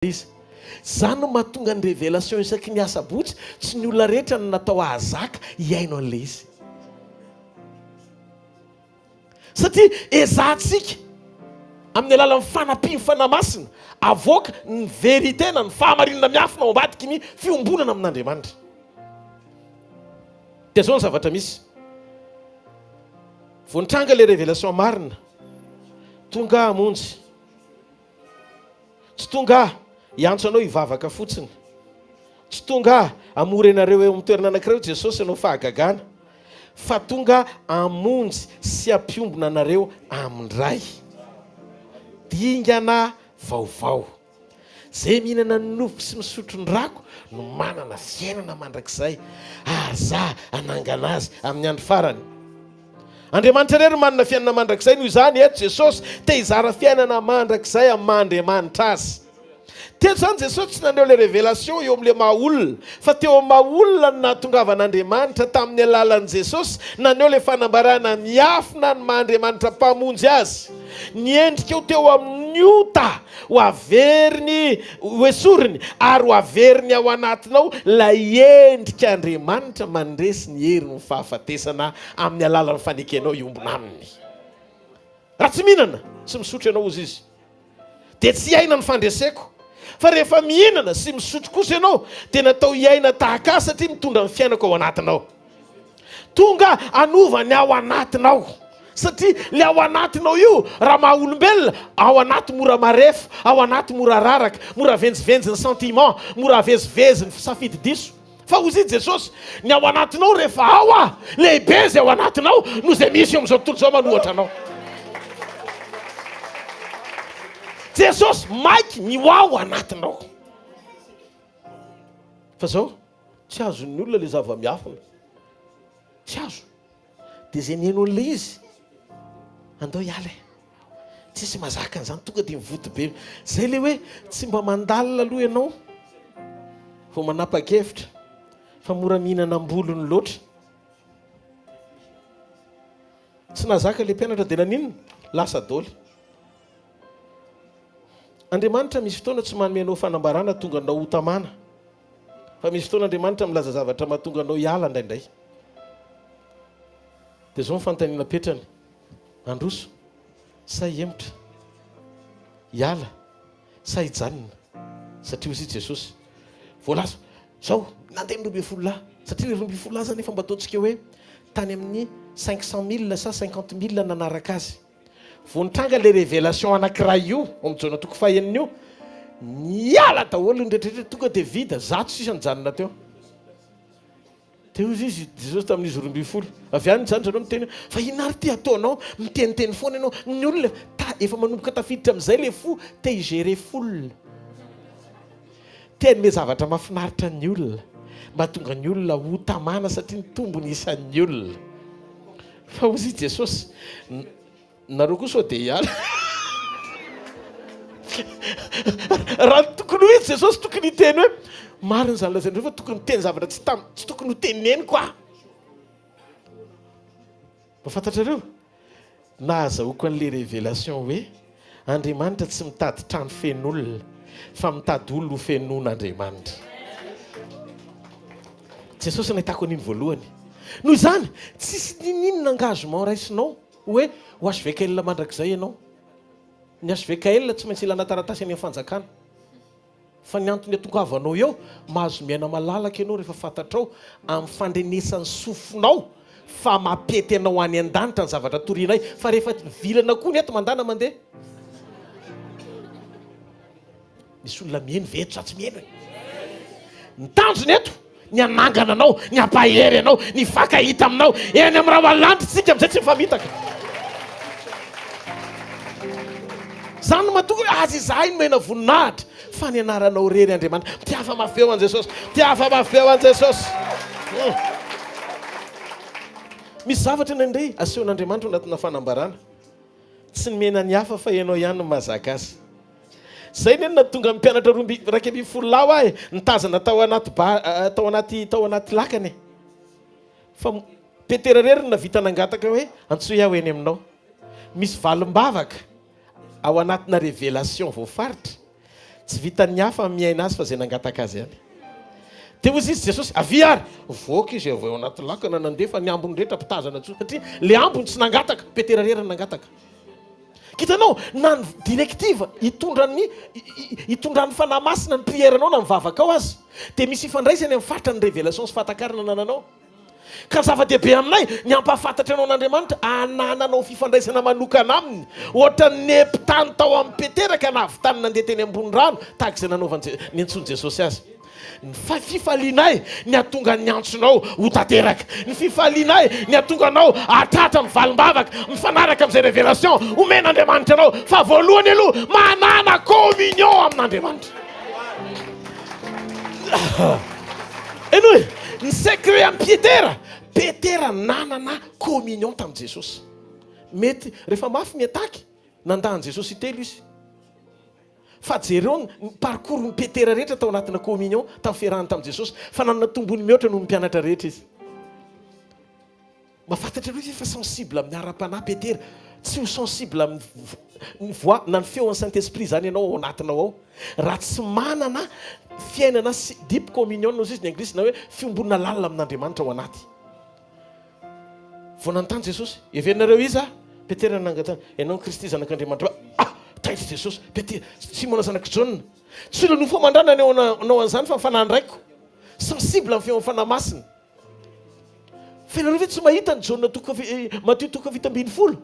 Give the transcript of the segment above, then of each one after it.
izy zany no mahatonga ny révélation isaky ny asabotsy tsy ny olona rehetra no natao ahazaka hiaino an'ilay izy satria ezahantsika amin'ny alalan'ny fanampiny fanamasina avoaka ny vérité na ny fahamarinana miafina ao ambadiky ny fiombonana amin'Andriamanitra dia zao ny zavatra misy vao nitranga ilay révélation marina tonga hamonjy tsy tonga hiantso anao hivavaka fotsiny tsy tonga hamory anareo eo amin'ny toerana anankiray Jesosy anao fahagagana fa tonga hamonjy sy hampiombona anareo amindray dingana vaovao zay mihinana ny nofo sy misotro ny rako no manana fiainana mandrakizay ary za anangana azy amin'ny andro farany. Andriamanitra rery manana fiainana mandrakizay noho izany eto Jesosy te hizara fiainana mandrakizay amin'ny Mahandriamanitra azy. Teto zany Jesosy tsy naneo le révélation eo amin'le mahaolona fa teo amin'ny mahaolona no nahatongavan'Andriamanitra tamin'ny alalan'i Jesosy naneo le fanambarana miafina ny Mahandriamanitra mpamonjy azy. Niendrika eo teo amin'ny ota ho averiny ho esoriny ary ho averiny ao anatinao lay endrika Andriamanitra mandresy ny hery ny fahafatesana amin'ny alalan'ny fanekenao iombona aminy. Raha tsy mihinana sy misotro ianao ozy izy dia tsy haina ny fandreseko. Fa rehefa mihinana sy misotro kosa ianao dia natao hiaina tahaka azy satria mitondra ny fiainako ao anatinao. Tonga anovany ao anatinao. Satria le ao anatinao io raha maha-olombelona ao anaty mora marefo, ao anaty mora raraka, mora venjivenjy ny sentiment, mora vezivezy ny safidy diso. Fa ozy Jesosy ny ao anatinao rehefa ao lehibe zay ao anatinao no zay misy eo amin'izao tontolo izao manohatra anao. Jesosy maiky ny ao anatinao. Fa zao tsy azon'ny olona le zava-miafina. Tsy azo. Dia zay nihaino an'ilay izy andao hiala tsisy mazaka an'izany tonga dia mivoto be zay le hoe tsy mba mandalina aloha ianao vao manapa-kevitra fa mora mihinana ambolony loatra. Tsy nazaka le mpianatra dia naninona lasa daoly. Andriamanitra misy fotoana tsy manome anao fanambarana tonga anao ho tamana fa misy fotoana Andriamanitra milaza zavatra mahatonga anao hiala indraindray. Dia zao nyfanontaniana petrany Handroso sa hiemotra hiala sa hijanona satria ozy Jesosy voalazo zao nandeha amin'ny 20,000 satria le 20,000 zany efa mba ataontsika hoe tany amin'ny 500,000 sa 50,000 nanaraka azy. Vao nitranga le révélation anankiray io amin'ny jona toko fahenina io niala daholo ny rehetrarehetra tonga dia vida zato sisa nijanona teo. Teo izy Jesosy tamin'izy 20,000 avy any zany zareo miteny fa ino ary ty ataonao miteniteny foana ianao ny olona efa manomboka tafiditra amin'izay le fo te higérer foule. Teny me zavatra mahafinaritra ny olona mba tonga ny olona ho tamana satria ny tombony isan'ny olona. Fa ozy Jesosy nareo koa sao dia hiala. Raha tokony hoe Jesosy tokony hiteny hoe marina zany lazaindreo fa tokony miteny zavatra tsy tokony ho teneny koa. Mafantatrareo nahazahoako an'le révélation hoe Andriamanitra tsy mitady trano fen'olona fa mitady olona ho fenon'Andriamanitra. Jesosy nahitako an'iny voalohany. Noho izany tsisy ninona engagement raisinao hoe ho hvkl mandrakizay ianao. Ny hvkl tsy maintsy ilana taratasy any amin'ny fanjakana. Fa ny antony atongavanao eo mahazo miaina malalaka ianao rehefa fantatrao amin'ny fandrenesan'ny sofinao fa mampety anao any an-danitra ny zavatra torianay fa rehefa vilana koa ny eto mandana mandeha. Misy olona mihaino veto sa tsy mihaino. Ny tanjony eto ny anangana anao, ny ampahery anao, ny fakahita aminao eny amin'ny raha walantry tsika amin'izay tsy mifamitaka. Zany no mahatonga azy izahay no mena voninahitra fa ny anaranao rery Andriamanitra. Mitiafa mafeo an' Jesosy, mitiafa mafeo an' Jesosy. Misy zavatra nandray asehon'Andriamanitra anatina fanambarana tsy nomena ny hafa fa ianao ihany no mahazaka azy. Zay ny natonga mpianatra raiky amby 10 ahy nitazana tao anaty lakany. Fa Petera rery navita nangataka hoe antsoy aho eny aminao. Misy valim-bavaka ao anatina révélation voafaritra tsy vitan'ny hafa miaina azy fa zay nangataka azy ihany. Dia hozy izy Jesosy avy ary voaka izy avy ao anaty lakana nandefa ny ambony rehetra mpitazana tso satria le ambony tsy nangataka Petera rerany nangataka. Kitanao na directive hitondran'ny fanahy masina ny prièranao na mivavaka ao azy dia misy ifandraisany amin'ny faritra ny révélation sy fatakarana nananao. Ka zava-dehibe aminay ny ampahafantatra anao n'Andriamanitra anananao fifandraisana manokana aminy ohatra nepitany tao amin'ny Petera ka navitany nandeha teny ambony rano tahaka izay nanaovany ny antsony Jesosy azy. Ny fifalianay ny atonga ny antsonao ho tanteraka. Ny fifalianay ny atonga anao atratra mivalim-bavaka mifanaraka amin'izay révélation omen'Andriamanitra anao. Fa voalohany aloha manana communion amin'Andriamanitra. Enoy ny secret amin'ny Petera nanana communion tamin'i Jesosy. Mety rehefa mafy miataky nandahan'i Jesosy telo izy. Fa jereo ny parcours ny Petera rehetra tao anatina communion tamin'ny fiarahany tamin'i Jesosy fa nanana tombony mihoatra noho ny mpianatra rehetra izy. Mahafantatra hoe efa sensible amin'ny ara-panahy Petera, tsy ho sensible amin'ny voix na ny feon'ny Saint-Esprit zany ianao ao anatinao ao. Raha tsy manana fiainana deep communion nozy izy ny anglisy na hoe fiombonana lalina amin'Andriamanitra ao anaty. Vao nanontany Jesosy, everinareo iza? Petera nangatana, ianao ny Kristy zanak'Andriamanitra. Taitra Jesosy, Petera, Simona zanak'i Jaona. Tsy olona fo mandrana nao an'izany fa fanahy ndraiko. Sensible amin'ny feon'ny fanahy masina. Fa ianareo ve tsy mahita ny Jaona Matthieu 7:20.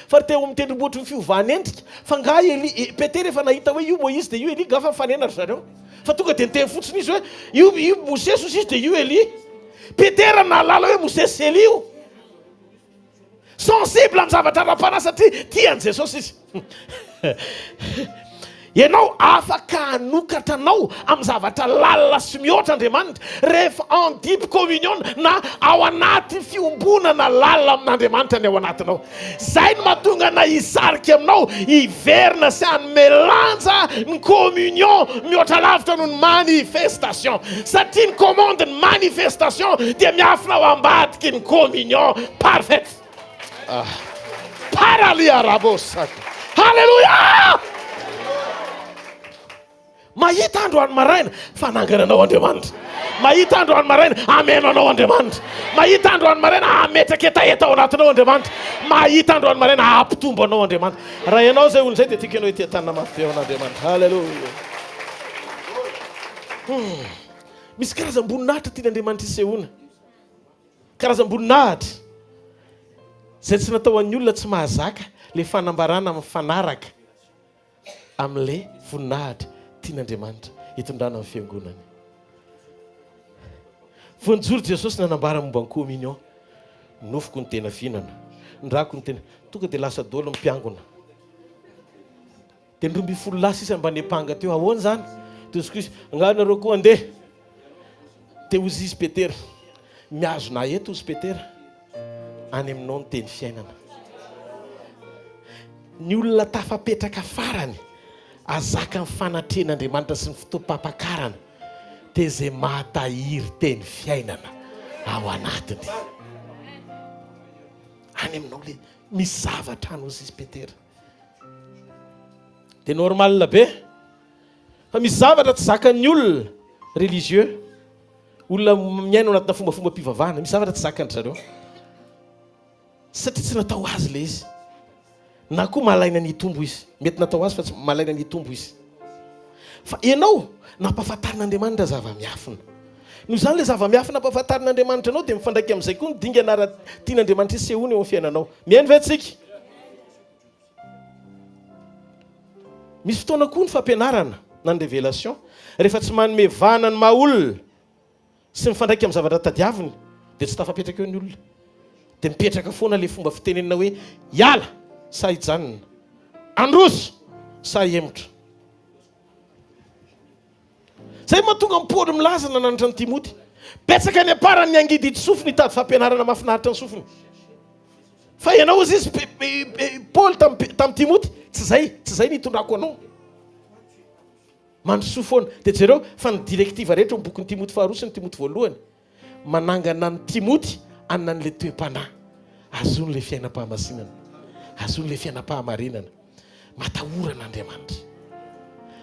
Fa teo amin'ny tendrombohitry ny fiovahany endrika. Fa nga Petera efa nahita hoe io Moïse dia io Elia gafa mifanenatra zareo. Fa tonga dia niteny fotsiny izy hoe io Mosesy izy dia io Elia. Petera nahalala hoe Mosesy Elia io. Sensible amin'ny zavatra ara-panahy satria tian'i Jesosy izy. Ianao afaka hanokatra anao amin'ny zavatra lalina sy mihoatra Andriamanitra rehefa en deep communion na ao anaty fiombonana lalina amin'Andriamanitra ny ao anatinao. Zay no mahatonga na hisarika aminao hiverina sy hanome lanja ny communion mihoatra lavitra noho ny manifestation. Satria ny commande ny manifestation dia miafina ao ambadiky ny communion parfaite. Paralia rabosaka. Halleluja! Mahita androany maraina fanangananao Andriamanitra. Mahita androany maraina amenanao Andriamanitra. Mahita androany maraina ametraka etaeta ao anatinao Andriamanitra. Mahita androany maraina ampitombo anao Andriamanitra. Raha ianao zay olon'izay dia tiaka ianao ity tanana mafy eo an'Andriamanitra. Halleluja. Misy karazam-boninahitra tian'Andriamanitra isehoana. Karazam-boninahitra zay tsy natao an'ny olona tsy mahazaka le fanambarana amin'ny fanaraka amin'le voninahitra tian'Andriamanitra hitondrana amin'ny fiangonany. Vonjoro Jesosy nanambara momba ny communion. Nofoko ny tena fihinana, ndrako ny tena tonga dia lasa daholo mpiangona. Dia 12 lasa isa mba nepanga teo ahoana zany? Tozoko izy anganareo koa andeha. Dia ozy izy Petera, miazo na eto ozy Petera, any aminao ny teny fiainana. Ny olona tafapetraka farany azaka ny fanatren'Andriamanitra sy ny fotoam-pampakarana dia zay mahatahiry teny fiainana ao anatiny. Any aminao le misy zavatra any ozy izy Petera. Dia normal be fa misy zavatra tsy zakan'ny olona religieux, olona miaina anatina fombafomba mpivavahana, misy zavatra tsy zakany zareo satria tsy natao azy le izy. Na koa malaina ny tombo izy. Mety natao azy fa tsy malaina ny tombo izy. Fa ianao nampahafantarin'Andriamanitra zava-miafina. Noho izany le zava-miafina nampahafantarin'Andriamanitra anao dia mifandraiky amin'izay koa ny dinga anara tian'Andriamanitra isehoana eo amin'ny fiainanao. Mihaino ve tsika? Misy fotoana koa ny fampianarana na ny révélation rehefa tsy manome vana ny maha-olona sy mifandraiky amin'ny zavatra tadiaviny dia tsy tafapetraka eo ny olona. Dia mipetraka foana le fomba fitenenina hoe hiala sa hijanona, handroso sa hiemotra. Zay mahatonga Paoly milaza nananatra ny Timoty. Betsaka ny aparany ny angidy ity sofiny hitady fampianarana mahafinaritra ny sofiny. Fa ianao izy izy Paoly tamin'ny Timoty, tsy zay nitondrako anao. Mandroso foana. Dia jereo fa ny direktiva rehetra ny bokin'ny Timoty faharoa sy ny Timoty voalohany manangana ny Timoty anana an'le toe-panahy, azony le fiainam-pahamasinana, azony le fiainam-pahamarinana. Matahorana Andriamanitra,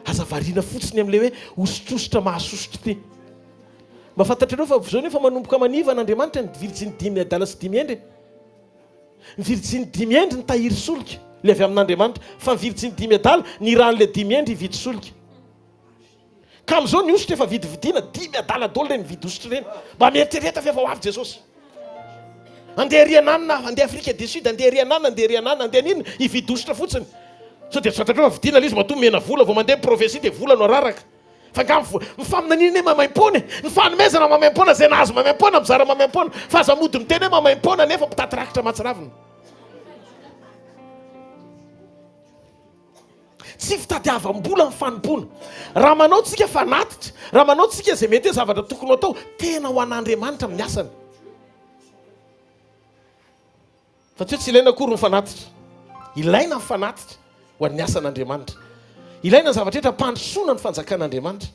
aza variana fotsiny amin'ilay hoe osotrositra mahasosotro ty. Mba fantatrareo fa zao nefa manomboka maniva n'Andriamanitra ny viritsiny 5 adala sy 5 endry. Ny viritsiny 5 endry ny tahiry solika le avy amin'Andriamanitra, fa ny viritsiny 5 adala ny ran'le 5 endry hividy solika. Ka amin'izao ny osotra efa vidividiana 5 adala daholo le nividy osotra ireny. Mba mieritreretra fa efa ho avy Jesosy. Andeha rianana, andeha Afrique du Sud, andeha rianana, andeha nina hividy osotra fotsiny. So dia fantatrao fa vidiana izy matoa mena vola vao mandeha profesia dia vola no araraka. Fa mifaminanina mamaim-pona, ny fanomezana mamaim-pona zay nahazo mamaim-pona mizara mamaim-pona, fa aza mody miteny hoe mamaim-pona nefa mpitaty rakitra matsiravina. Tsy fitadiavam-bola ny fanompona. Raha manao tsika fanatitra, raha manao tsika zay mety hoe zavatra tokony atao, tena ho an'Andriamanitra amin'ny asany. Fa tsy ilaina akory ny fanatitra. Ilaina ny fanatitra ho an'ny asan'Andriamanitra. Ilaina ny zavatra rehetra mpandrosoana ny fanjakan'Andriamanitra.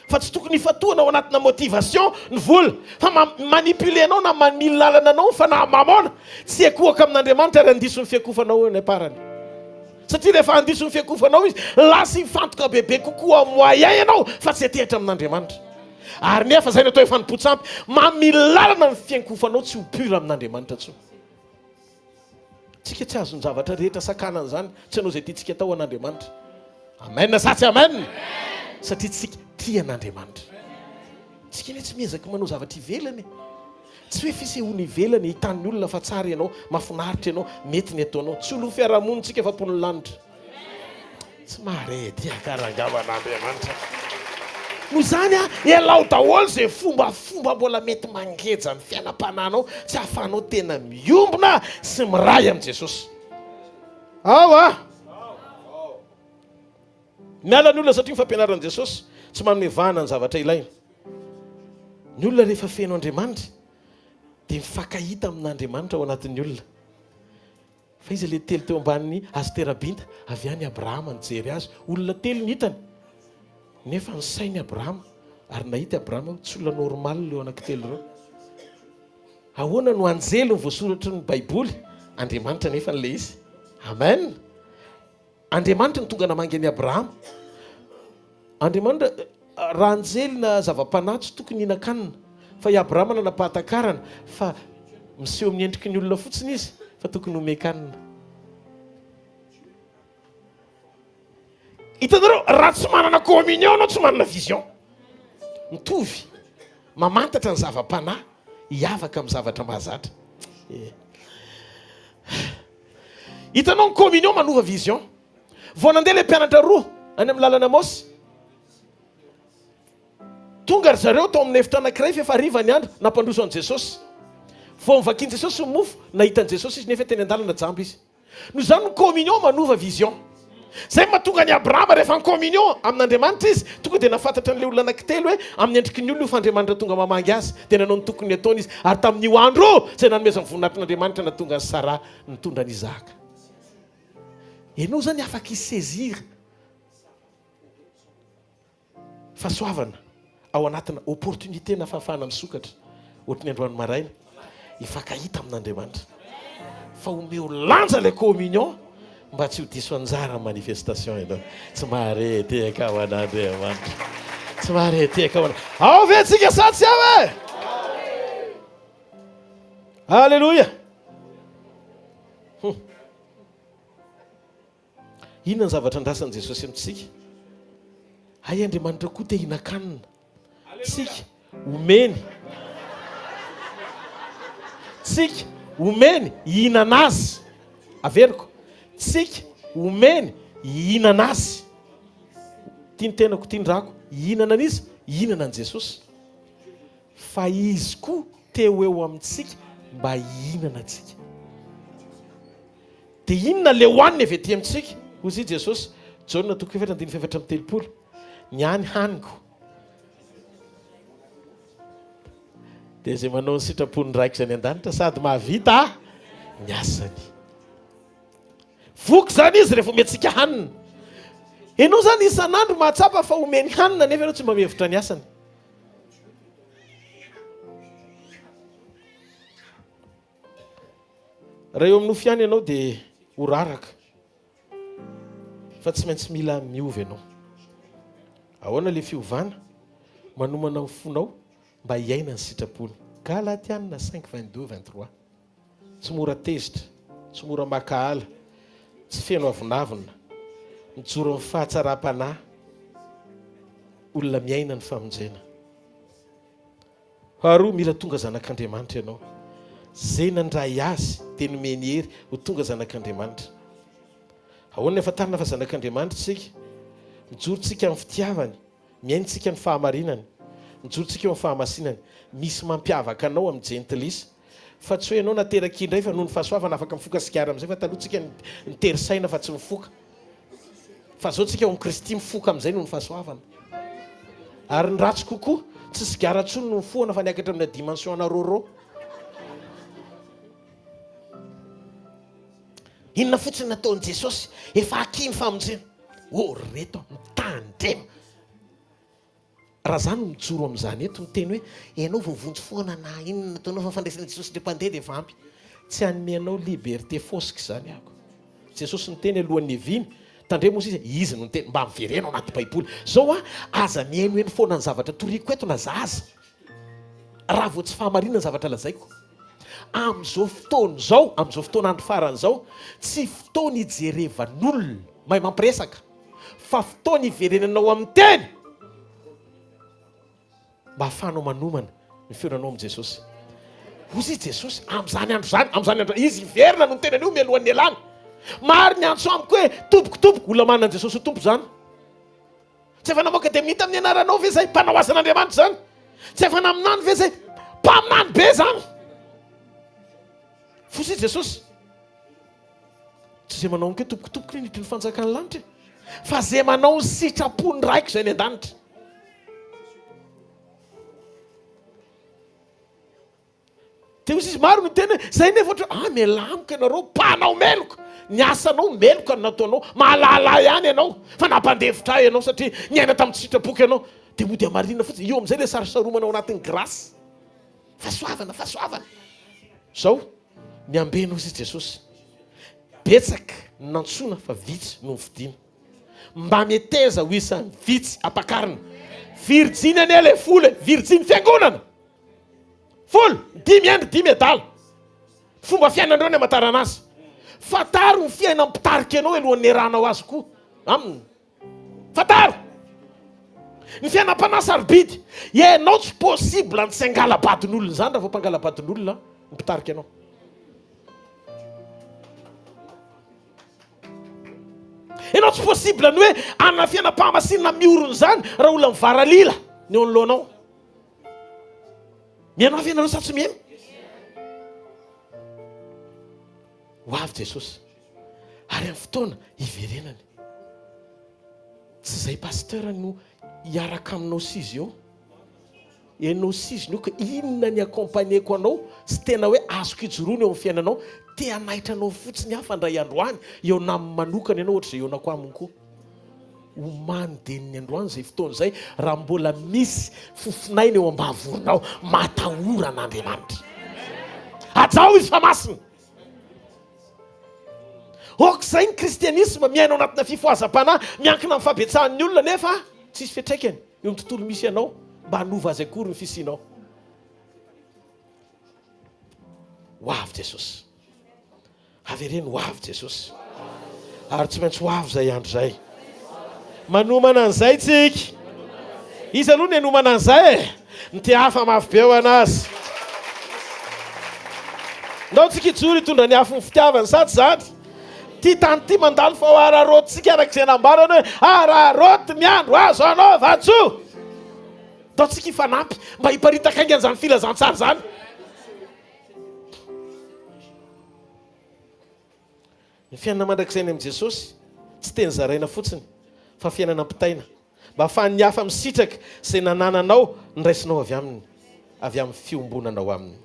Fa tsy tokony fatoana ao anatina motivation ny vola. Fa manipulenao na mamily lalana anao fa na mamona. Tsy ekohaka amin'Andriamanitra ary andiso ny fiakofanao eny aparany. Satria rehefa andiso ny fiakofanao izy, lasa hifantoka bebe kokoa moyen ianao fa tsy atehitra amin'Andriamanitra. Ary nefa zay ny atao efanim-potsampy, mamily lalana ny fiankofanao tsy ho pura amin'Andriamanitra tsony. Tsika tsy azony zavatra rehetra sakanana zany, tsy hanao zay tiantsika atao an'Andriamanitra. Amen sa tsy amen? Satria tsika tia an'Andriamanitra. Tsika ne tsy miezaka manao zavatra ivelany. Tsy hoe fisehoana ivelany hitan'ny olona fa tsara ianao, mahafinaritra ianao, mety ny ataonao. Tsy olo fiarahamonitsika fa pon'ny lanitra. Tsy mahare tia karangaba an'Andriamanitra. Noho izany elao daholo zay fomba mbola mety mangeja ny fiainam-pananao, tsy ahafahanao tena miombona sy miray amin'i Jesosy. Miala ny olona satria ny fampianaran'i Jesosy tsy manome vahana ny zavatra ilaina. Ny olona rehefa feno Andriamanitra dia mifankahita amin'Andriamanitra ao anatin'ny olona. Fa izy ilay telo teo ambanin'ny azy-terabinta, avy any Abrahama nijery azy, olona telo ny hitany. Nefa ny sainy Abrahama, ary nahita Abrahama tsy olona normal leo anankitelo ireo. Ahoana no anjely ny voasoratra ny Baiboly? Andriamanitra nefa n'ilay izy. Amen. Andriamanitra ny tonga namangy an'i Abrahama. Andriamanitra raha anjely na zava-panatso tokony hinan-kanina, fa i Abrahama nanapahatakarana fa miseho amin'ny endriky ny olona fotsiny izy, fa tokony homen-kanina. Hitanareo, raha tsy manana communion anao tsy manana vision. Mitovy mamantatra ny zava-panahy hiavaka amin'ny zavatra mahazatra. Hitanao ny communion manova vision. Vao nandeha ilay mpianatra roa any amin'ny lalana Mosy, tonga ry zareo tao amin'ny efitra anankiray fa efa hariva ny andro nampandroso an'i Jesosy. Vao mivakian'i Jesosy ny mofo, nahitan'i Jesosy izy nefa teny an-dalana jambo izy. Noho izany ny communion manova vision. Zay mahatonga ny Abrahama rehefa ny communion amin'Andriamanitra izy, tonga dia nafantatra n'ilay olona anankitelo hoe amin'ny endriky ny olona io fa Andriamanitra tonga mamangy azy, dia nanao ny tokony ataony izy. Ary tamin'io andro izay nanomezana ny voninatin'Andriamanitra natonga ny Sara nitondra ny Isaka. Ianao zany afaka hisezira fahasoavana ao anatina opportunité na fahafahana misokatra ohatry ny androany maraina hifankahita amin'Andriamanitra. Fa omeo lanja ilay communion mba tsy ho diso anjara manifestation ianao. Tsy mahare teka ho an'Andriamanitra. Tsy mahare teka ho an'Andriamanitra. Ao ve tsika sa tsy ao e? Alléluia. Inona ny zavatra andrasan'i Jesosy amintsika? Hay Andriamanitra koa te hinan-kanina. Tsika omeny. Tsika omeny hihinana azy. Averiko. Tsika omeny hihinana azy. Tia ny tenako, tia ny drako. Hihinana an'izy, hihinana an' Jesosy. Fa izy koa teo eo amintsika mba hihinana antsika. Dia inona le hoaniny avy aty amintsika? Hozy Jesosy, Jaona 7:7-8, ny any haniko. Dia izay manao ny sitrapony raika izany an-danitra sady mahavita ny asany. Voky zany izy rehefa omentsika hanina. Ianao zany isan'andro mahatsapa fa omeny hanina nefa ianao tsy mba mihevitra ny asany. Raha eo amin'ny nofy ihany ianao dia ho raraka. Fa tsy maintsy mila miovy ianao. ahoana le fiovana manomana ny fonao mba hiaina ny sitrapony. Galatiana 5:22-23. Tsy mora tezitra, tsy mora makahala, tsy feno avinavina, mijoro amin'ny fahatsaram-panahy, olona miaina ny famonjena. Faharoa, mila tonga zanak'Andriamanitra ianao. Zay nandray azy dia nomeny hery ho tonga zanak'Andriamanitra. Ahoana ahafantarana fa zanak'Andriamanitra tsika? Mijorontsika amin'ny fitiavany, miaintsika ny fahamarinany, mijorontsika eo amin'ny fahamasinany. Misy mampiavaka anao amin'ny jentilisa, fa tsy hoe ianao nateraka indray fa noho ny fahasoavana afaka mifoka sikara amin'izay, fa taloha tsika nitery saina fa tsy mifoka. Fa zao tsika amin'ny Kristy mifoka amin'izay noho ny fahasoavana. Ary ny ratsy kokoa, tsy sigara ntsony no mifohana fa niakatra amin'ny dimension roro. Inona fotsiny nataon'i Jesosy? Efa haky ny famonjena. Reto mitandrema. Raha zany mijoro amin'izany eto miteny hoe ianao voavonjy foana na inona nataonao fa fandraisana Jesosy dia mpandeha dia vampy. Tsy anomenao liberté fosika izany ako. Jesosy niteny alohan'ny eviny, tandremo izy izy no niteny mba miverena anaty baiboly. Zao aza mihaino eny foana ny zavatra toriko eto na zaza. Raha vao tsy fahamarinana ny zavatra lazaiko. Amin'izao fotoana izao, amin'izao fotoana andro faran'izao, tsy fotoana ijerevan'olona mahay mampiresaka, fa fotoana iverenanao amin'ny teny mba hafanao manomana ny feonanao amin'i Jesosy. Ozy Jesosy amin'izany andro zany, izy iverina no tenany io mialohan'ny elany. Maro ny antso amiko hoe tompoko, olona manana Jesosy ho tompo zany. Tsy efa namoaka dia mita amin'ny anaranao ve zay? Mpanao asan'Andriamanitra zany. Tsy efa naminany ve zay? Mpaminany be zany. Fosy Jesosy tsy zay manao hoe tompoko ny fanjakany lanitra, fa zay manao ny sitrapony raiko zay ny an-danitra. Dia izy maro no tena zay nefa ohatra mialamoka ianareo, mpanao meloka. Ny asanao meloka no nataonao, mahalala ihany ianao, fa nampandevitra ianao satria niaina tamin'ny sitrapoka ianao. Dia moa dia marina fotsiny eo amin'izay le sarosaromanao anatin'ny grasy. Fahasoavana. Zao miambeno izy Jesosy. Betsaka nantsoina fa vitsy no fidiana. Mba meteza ho isan'ny vitsy ampakarina. Virjiny ane le fole, virjiny fiangonana. Folo, 10 andro 10 medala. Fomba fiainandreo ny amantarana azy. Fataro ny fiaina mpitarika ianao alohan'ny eranao azy koa. Aminy. Fataro. Ny fiainam-panasa arbidy. Ianao tsy possible ny tsy angala-badin'olona zany raha vao mpangala-badin'olona mpitarika ianao. Ianao tsy possible ny hoe anana fiainam-pahamasinana miorona zany raha olona mivaralila ny eo anoloanao. Mianao fiainanao sa tsy miaina? Ho avy Jesosy. Ary amin'ny fotoana iverenany. Tsy zay pasteur no hiaraka aminao sizy eo. Ianao sizy io ka inona ny accompagneko anao sy tena hoe azoko ijoroana eo amin'ny fiainanao, te hanaitra anao fotsiny hafa andray androany eo naminy manokana ianao ohatra izay eo nako aminy koa. Omany deniny androany zay fotoana izay raha mbola misy fofinaina eo ambavorinao matahora an'Andriamanitra. Ajao izy fa masina. Okizay ny kristianisme miaina anatina fifohazam-panahy, miankina amin'ny fabetsahan'ny olona nefa tsisy fiantraikany eo amin'ny tontolo misy ianao mba hanova azy akory ny fisianao. Ho avy Jesosy. Avereny ho avy Jesosy. Ary tsy maintsy ho avy zay andro zay. Manomana an'izay tsika. Izy aloha ny hanomana an'izay ny te hafa mafy be ho anazy. Ndao tsika ijoro hitondra ny afo ny fitiavany sady zany. Ty tany ty mandalo fa ho ararotsika arak'izay nambarana hoe araroty ny andro azo anao vatso. Ndao tsika hifanampy mba hiparitaka aingana zany filazantsara zany. Ny fiainana mandrakizay ny amin'i Jesosy tsy teny zaraina fotsiny fa fiainana ampitaina mba ahafahan'ny hafa misitraka izay nanananao niraisinao avy amin'ny fiombonanao aminy.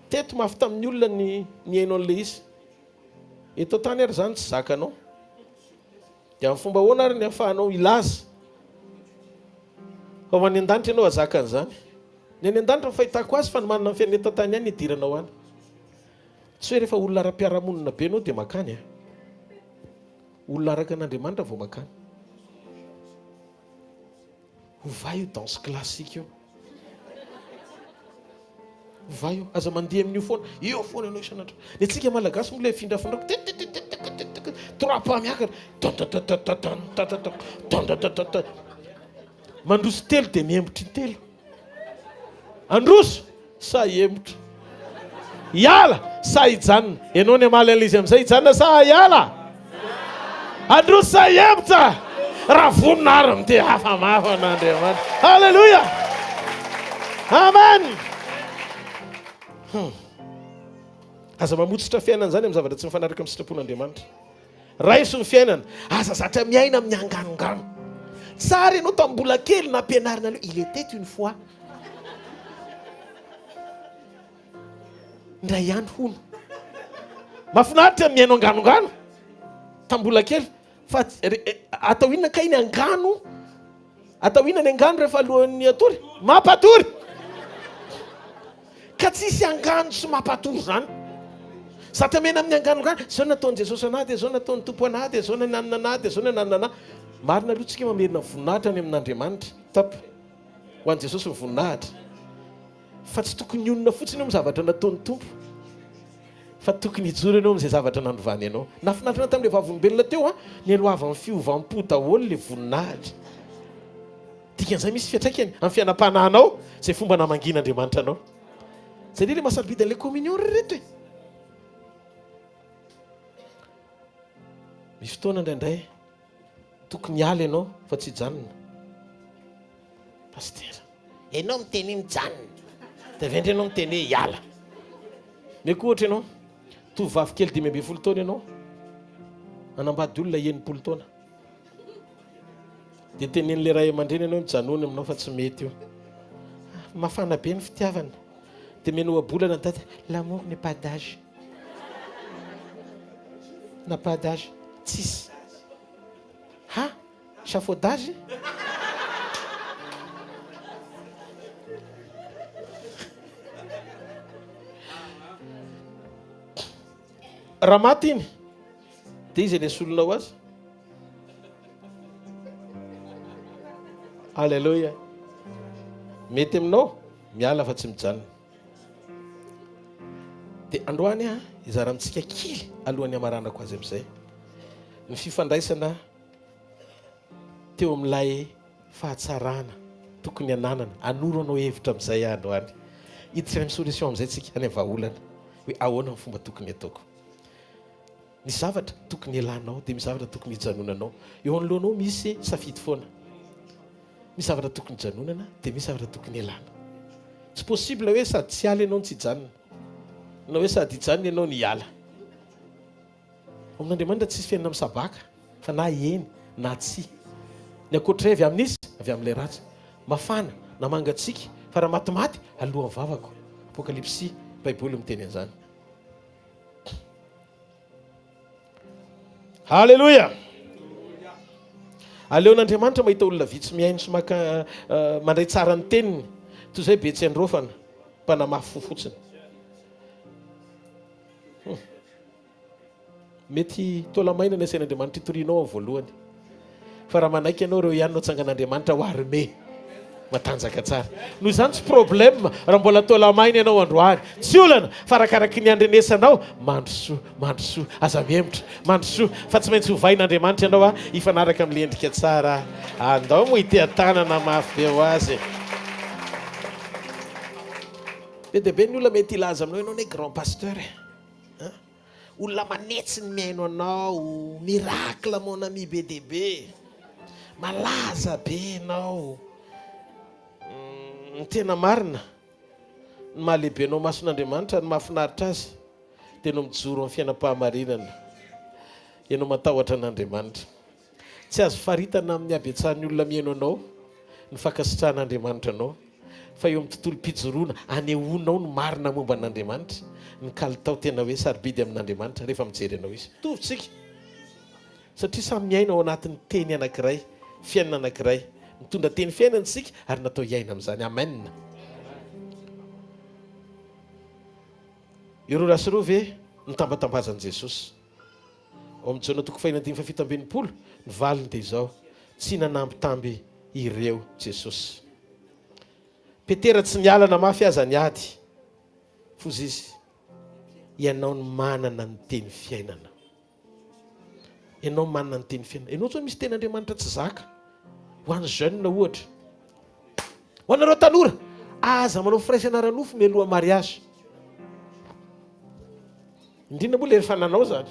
Teto mafy tamin'ny olona ny hainao an'ilay izy. Eto tany ary zany tsy zakanao. Dia amin'ny fomba ahoana ary ny ahafahanao ilaza. Fa ho any an-danitra ianao azakan'izany. Ny any an-danitra fahitako azy fa ny manana ny fiainana eto tany ihany idiranao any. Tsy hoe rehefa olona ara-piarahamonina be anao dia makany. Olona araka an'Andriamanitra vao makany. Ovay io danse classique io. Ovay io aza mandeha amin'io foana. Io foana ianao isan'andro. Ny antsika malagasy moa ilay findrafondrako. Trois pas miakatra. Mandroso telo dia miembotry telo. Androso sa hiembotra. Hiala sa hijanona. Ianao ny amaly an'izy amin'izay hijanona sa hiala. Androso sa hiembotra. Raha voninahitra dia hafa mafy an'Andriamanitra. Halleluja. Amen. Aza mamotsitra fiainana zany amin'ny zavatra tsy mifanaraka amin'ny sitrapon'Andriamanitra. Raiso ny fiainana. Aza zatra miaina amin'ny anganongano. Tsara ianao tamin'ny mbola kely nampianarina aloha. Il était une fois. Ndray andro hono. Mahafinaritra miaino anganongano tamin'ny mbola kely. Fa atao inona ka iny angano? Atao inona ny angano rehefa alohan'ny atory? Mampatory. Ka tsisy angano sy mampatory zany. Zatra mena amin'ny anganongano. Zao nataon'i Jesosy anahy dia zao nataon'ny Tompo anahy dia zao nanana anahy dia zao nanana anahy. Marina aloha tsika mamerina voninahitra any amin'Andriamanitra. Tapy ho an'i Jesosy ny voninahitra. Fa tsy tokony onona fotsiny eo amin'ny zavatra nataon'ny Tompo. Fa tokony hijoro ianao amin'izay zavatra nandrovany ianao. Nafinaritra tamin'ilay vavolombelona teo ny eloavan'ny fiovampo daholo ilay voninahitra. Dikan'izay misy fiatraikany amin'ny fianam-panahinao izay fomba namangin'Andriamanitra anao. Zay ilay mahasarobidy an'ilay communion reto e. Misy fotoana indraindray tokony hiala ianao fa tsy hijanona. Pastera, ianao miteny mijanona dia vendry ianao miteny hoe hiala. Meko ohatra ianao tovavy kely 12 taona ianao anambady olona 9 taona dia tenen'ilay ray aman-dreny ianao mijanona aminao fa tsy mety io. Mafana be ny fitiavana. Dia meno abolana dady. L'amour n'est pas d'âge. N'a pas d'âge. Tsisy. Ha? Échafaudage? Raha maty iny dia izy any solonao azy. Alléluia. Mety aminao miala fa tsy mijanona. Dia androany izara amintsika kely alohan'ny amaranako azy amin'izay. Ny fifandraisana teo amin'ilay fahatsarana tokony ananana. Anoro anao hevitra amin'izay androany. Hiditra amin'ny solution amin'izay tsika any amin'ny vahaolana hoe ahoana ny fomba tokony ataoko. Misy zavatra tokony ilanao dia misy zavatra tokony hijanonanao. Eo anoloanao misy safidy foana. Misy zavatra tokony hijanonana dia misy zavatra tokony ilana. Tsy possible hoe sady tsy hiala ianao no tsy hijanona na hoe sady hijanona ianao ny hiala. Amin'Andriamanitra tsisy fiainana misabaka fa na eny na tsy. Ny ankoatra avy amin'izy avy amin'ilay ratsy. Mafana na mangatsiaka fa raha matimaty alohan'ny vavako. Apokalipsy Baiboly miteny an'izany. Halleluja. Aleon'Andriamanitra mahita olona vitsy miaino sy mandray tsara ny teniny toy izay Betsy androfana mpanamafy fo fotsiny. Mety tolamaina ny asain'Andriamanitra hitorianao amin'ny voalohany. Fa raha manaiky ianao ireo ihany no atsangan'Andriamanitra ho arme matanjaka tsara. Noho izany tsy problème raha mbola tolamaina ianao androany. Tsy olana fa arakaraky ny andrenesanao mandrosoa aza mihemotra mandrosoa fa tsy maintsy hovain'Andriamanitra ianao hifanaraka amin'ny endrika tsara. Andao mo ite-tanana mafy be ho azy. Be dia be ny olona mety ilaza aminao ianao ny grand pasteur. Olona manetsy ny miaino anao, miracle mon ami be dia be. Malaza be ianao. Ny tena marina ny mahalehibe anao mason'Andriamanitra ny mahafinaritra azy dia no mijoro amin'ny fiainam-pahamarinana. Ianao matahotra an'Andriamanitra. Tsy azo faritana amin'ny habetsahan'ny olona miaino anao ny fankasitrahan'Andriamanitra anao. Fa eo amin'ny tontolo mpijoroana anehoanao ny marina momba an'Andriamanitra. Ny kalitao tena hoe sarobidy amin'Andriamanitra rehefa mijery anao izy. Tovintsika. Satria samy miaina ao anatin'ny teny anankiray, fiainana anankiray. Mitondra teny fiainantsika ary natao hiaina amin'izany. Amen. Ireo rasy ireo ve nitambatambazan'i Jesosy. Ao amin'ny Jona 5:7-8 ny valiny dia izao. Tsy nanambitamby ireo Jesosy. Petera tsy mialana mafy aza ny ady. Fozy izy, ianao ny manana ny teny fiainana. Ianao manana ny teny fiainana. Ianao zao misy ten'Andriamanitra tsy zaka. Ho an'ny jeune ohatra. Ho anareo tanora, aza manao firaisana ranofo mialoha mariage. Indrindra moa le rehefa nanao zany.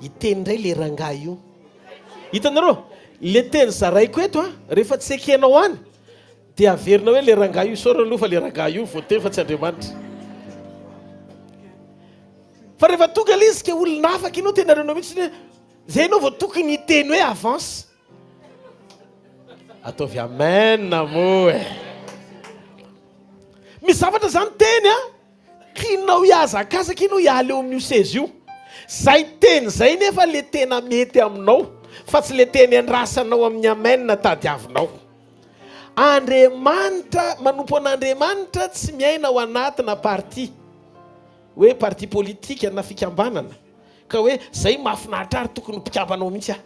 Iteny indray le rangahy io. Hitanareo, le teny zaraiko eto rehefa tsy ekenao any, dia averina hoe le rangahy io, sora aloha fa le rangahy io voateny fa tsy Andriamanitra. Fa rehefa tonga le izy ke olona afaka ianao tena renao mihitsy hoe zay ianao vao tokony hiteny hoe avance. Ataovy amen mo e. Misy zavatra zany teny kinao hiazakazaka ianao hiala eo amin'io seza io. Zay teny zay nefa le tena mety aminao, fa tsy le teny andrasanao amin'ny amen na tadiavinao. Andriamanitra, manompo an'Andriamanitra tsy miaina ao anatina parti, hoe parti politika na fikambanana, ka hoe zay mahafinaritra ary tokony mpikambanao mihitsy aho.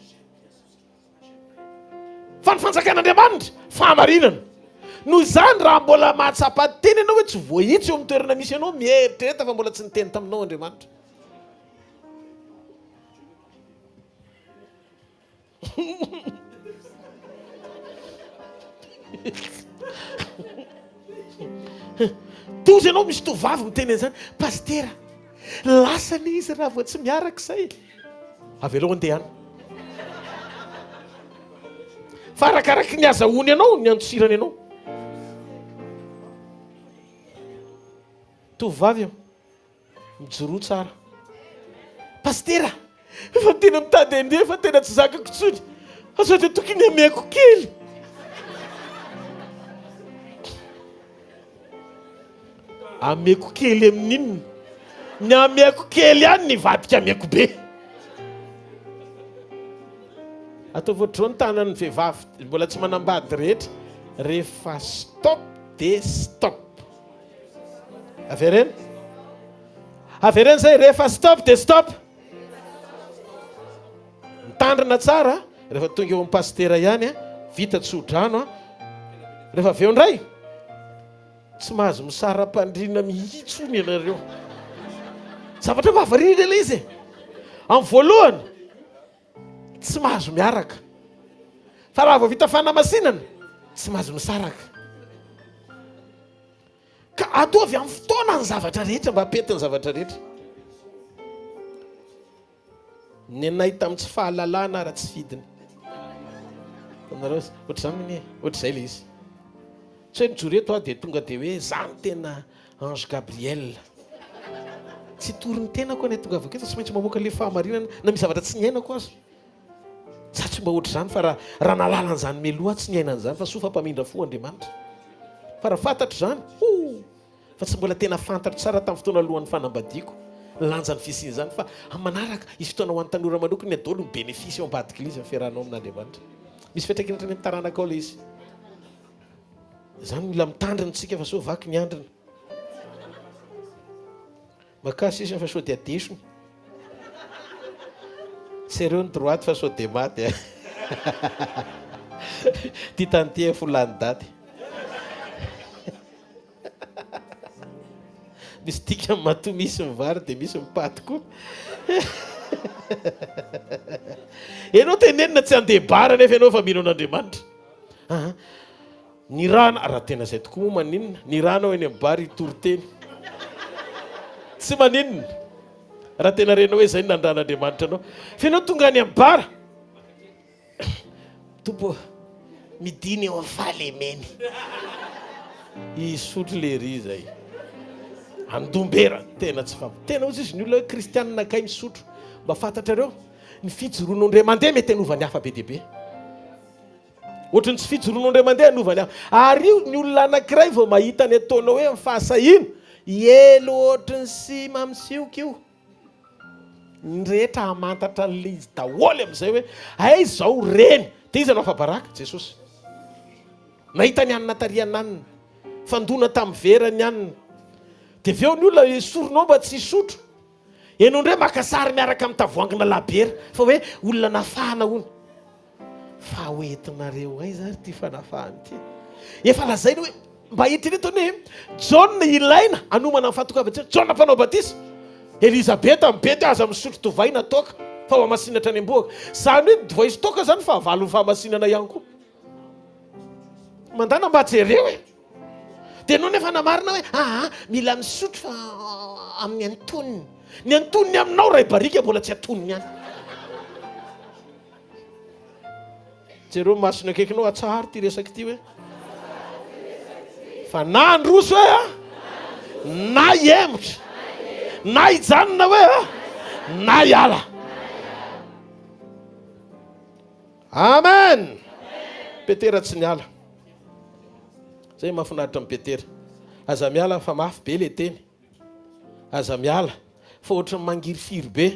Fa ny fanjakan'Andriamanitra fahamarinana. Noho izany raha mbola mahatsapa teny ianao hoe tsy voahitsy eo amin'ny toerana misy ianao, mieritrereta fa mbola tsy niteny taminao Andriamanitra. Tozy ianao misy tovavy miteny an'izany, pastera, lasany izy raha vao tsy miaraka izay. Avy aloha andeha any. Fa arakaraky ny azahoany ianao, ny antsirany ianao. Tovavy io mijoroa tsara. Pastera, fa tena mitady andeha fa tena tsy zakako tsony. Asa dia tokony ameko kely. Ameko kely amin'inona? Ny ameko kely ihany ny vadika ameko be. Atao voatrao ny tanan'ny vehivavy mbola tsy manambady rehetra, rehefa stop de stop. Averena? Averena zay, rehefa stop de stop. Mitandrina tsara, rehefa tonga eo amin'ny pastera ihany vita tsodrano rehefa aveo ndray tsy mahazo misara-pandriana mihitsony ianareo. Zavatra mahavariana ilay izy. Amin'ny voalohany tsy mahazo miaraka, fa raha vao vita fanamasinana tsy mahazo misaraka. Ka ataovy amin'ny fotoana ny zavatra rehetra mba apetiny zavatra rehetra. Ny anay tamin'ny tsy fahalalana raha tsy fidiny. Ohatr'izay le izy. Tsy hoe nijoreto dia tonga dia hoe zany tena ange Gabriel. Tsy tory ny tenako any tonga avy aketo, tsy maintsy mamoaka le fahamarinana na misy zavatra tsy niainako azy. Tsy mba ohatr'izany fa raha nalala an'izany meloha tsy niaina an'izany fa soa fampamindra fo Andriamanitra. Fa raha fantatro izany, fa tsy mbola tena fantatro tsara tamin'ny fotoana alohan'ny fanambadiako lanjan'ny fisiany izany, fa amin'ny manaraka izy fotoana ho an'ny tanora manokana ny adolo ny bénéfice eo ambadika izy amfiarahanao amin'Andriamanitra. Misy fiatraikany amin'ny taranaka ao ilay izy. Izany mila mitandrina tsika fa so vaky ny andrina. Makasy izy fa so dia adesony. Sereo ny droite fa so dia maty. Ty tany ty fulany daty. Misy tika matoa, misy mivary dia misy mipaty koa. Ianao tenenina tsy andebara nefa ianao fa mino an'Andriamanitra. Ny rana raha tena izay tokoa moa maninona, ny rana eny amin'ny bary tory teny. Tsy maninona raha tena renao hoe izay nandran'Andriamanitra anao. Fa ianao tonga any amin'ny bara, tompo midiny eo amin'ny fahalemeny. Isotro le ry zay. Andombera tena tsy fampo. Tena ozy izy ny olona hoe kristianina kay misotro. Mba fantatrareo, ny fijoroanao indray mandeha mety hanovany hafa be dia be. Ohatrany tsy fijoroanao indray mandeha hanovany hafa. Ary io ny olona anankiray vao mahita ny ataonao hoe mifahasahino, elo ohatrany sy mamisioko io. Ny rehetra hamantatra an'ilay izy daholo amin'izay hoe ay izao reny. Dia izy anao fabaraka Jesosy. Nahita ny anina tariana anina, fandona tamin'ny vera ny anina. Dia avy eo ny olona esorinao mba tsy hisotro. Enao ndray makasary miaraka amin'ny tavoangina labera fa hoe olona nafahana hono. Fa hoentinareo aiza ary ty fanafahany ty. Efa lazaina hoe mba hitreto hoe John ilaina anomana ny fatokavana. John mpanao batisa. Elizabeta mibety aza misotro tovaina toka fa mahamasinatra any am-boaka. Zany hoe divay sy toka zany fa avalo ny fahamasinana ihany koa. Mandana mba jereo e. Dia no nefa namarina hoe mila misotro fa amin'ny antoniny. Ny antoniny aminao ray barika mbola tsy antoniny ihany. Jereo masina akaikinao atsara ty resaka ty hoe. Fa na Handroso hoe na hiemotra na hijanona hoe na hiala. Amen. Petera tsy niala. Zay mahafinaritra amin'ny Petera. Aza miala fa mafy be le teny. Aza miala fa ohatry ny mangirifiry be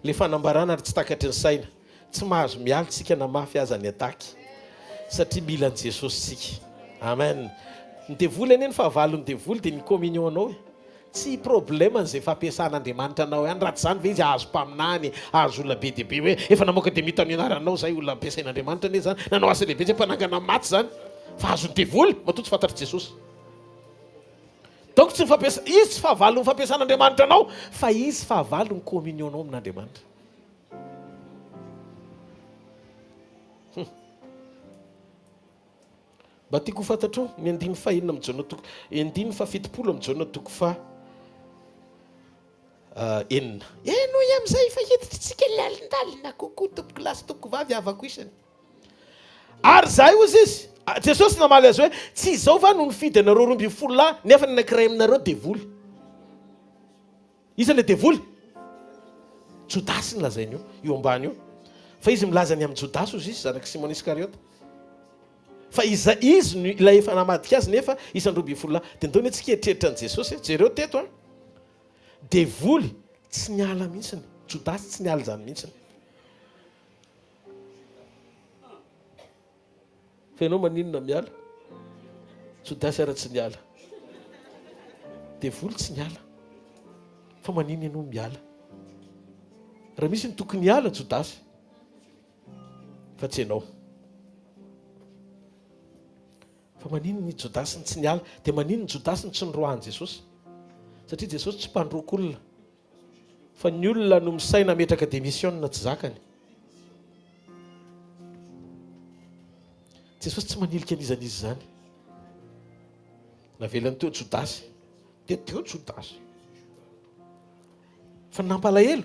le fanambarana ary tsy takatry ny saina. Tsy mahazo miala tsika na mafy aza ny ataky satria mila an Jesosy sika. Amen. Ny devoly eny fa avalo ny devoly dia ny communion anao e. Tsy problème an'izay fampiasan'Andriamanitra anao ihany. Raha tsy zany ve izy ahazo mpaminany, ahazo olona be dia be hoe efa namoaka dia mita ny anaranao zay olona ampiasain'Andriamanitra ane zany. Nanao asa lehibe zay mpanangana maty zany. Fa azo ny devoly matoa tsy fantatry Jesosy. Donc tsy fampiasa izy tsy fahavalo ny fampiasan'Andriamanitra anao fa izy fahavalo ny communion anao amin'Andriamanitra. Mba tiako ho fantatro ny 9:1 amin'ny jaona toko 9:70 amin'ny jaona toko fa enina. Eno amin'izay fa hiditsika lalindalina kokoa tompoko lasy tompoko vavy avako isany. Ary zay ozy izy Jesosy namaly azy hoe tsy izao va no nifidy anareo 12 lahy nefa ny anankiray aminareo devoly. Iza le devoly? Jodasy nolazainy io ambany io. Fa izy milaza ny amin'ny Jodasy ozy izy zanaky Simon Iskariota. Fa izy ilay efa namadika azy nefa isany 12 lahy. Dia ndao tsy keritreritra an Jesosy jereo teto devoly tsy niala mihitsiny. Jodasy tsy niala zany mihitsiny. Fa ianao maninona miala? Jodasy ara tsy niala. Devoly tsy niala. Fa manino ianao miala? Raha misy ny tokony hiala Jodasy fa tsy ianao. Fa manino ny Jodasy tsy niala dia manino ny Jodasy tsy noroahan Jesosy. Satria Jesosy tsy mpandroaka olona fa ny olona no misaina metraka dia mission tsy zakany. Jesosy tsy manilika an'izan'izy zany. Navelany teo Jodasy dia teo Jodasy. Fa nampalahelo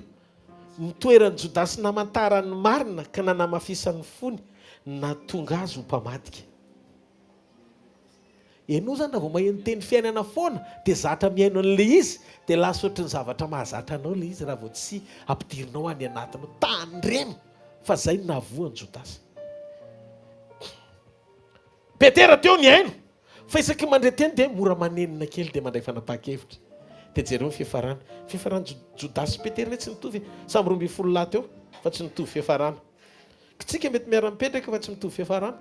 ny toeran'ny Jodasy namantara ny marina ka nanamafisany fony na tonga azy ho mpamadika. Ianao zany na vao maheno teny fiainana foana dia zatra miaino an'le izy dia lasa ohatry ny zavatra mahazatra anao le izy raha vao tsy ampidirinao any anatinao tandremo. Fa zay no nahavoan'ny Jodasy. Petera teo ny aino fa isaky mandray teny dia mora manenina kely dia mandray fanapahan-kevitra. Dia jereo ny fiafarana. Fiafarana Jodasy sy Petera tsy nitovy. Samy 12 lahy teo fa tsy nitovy fiafarana. Tsika mety miara-mipetraka fa tsy mitovy fiafarana.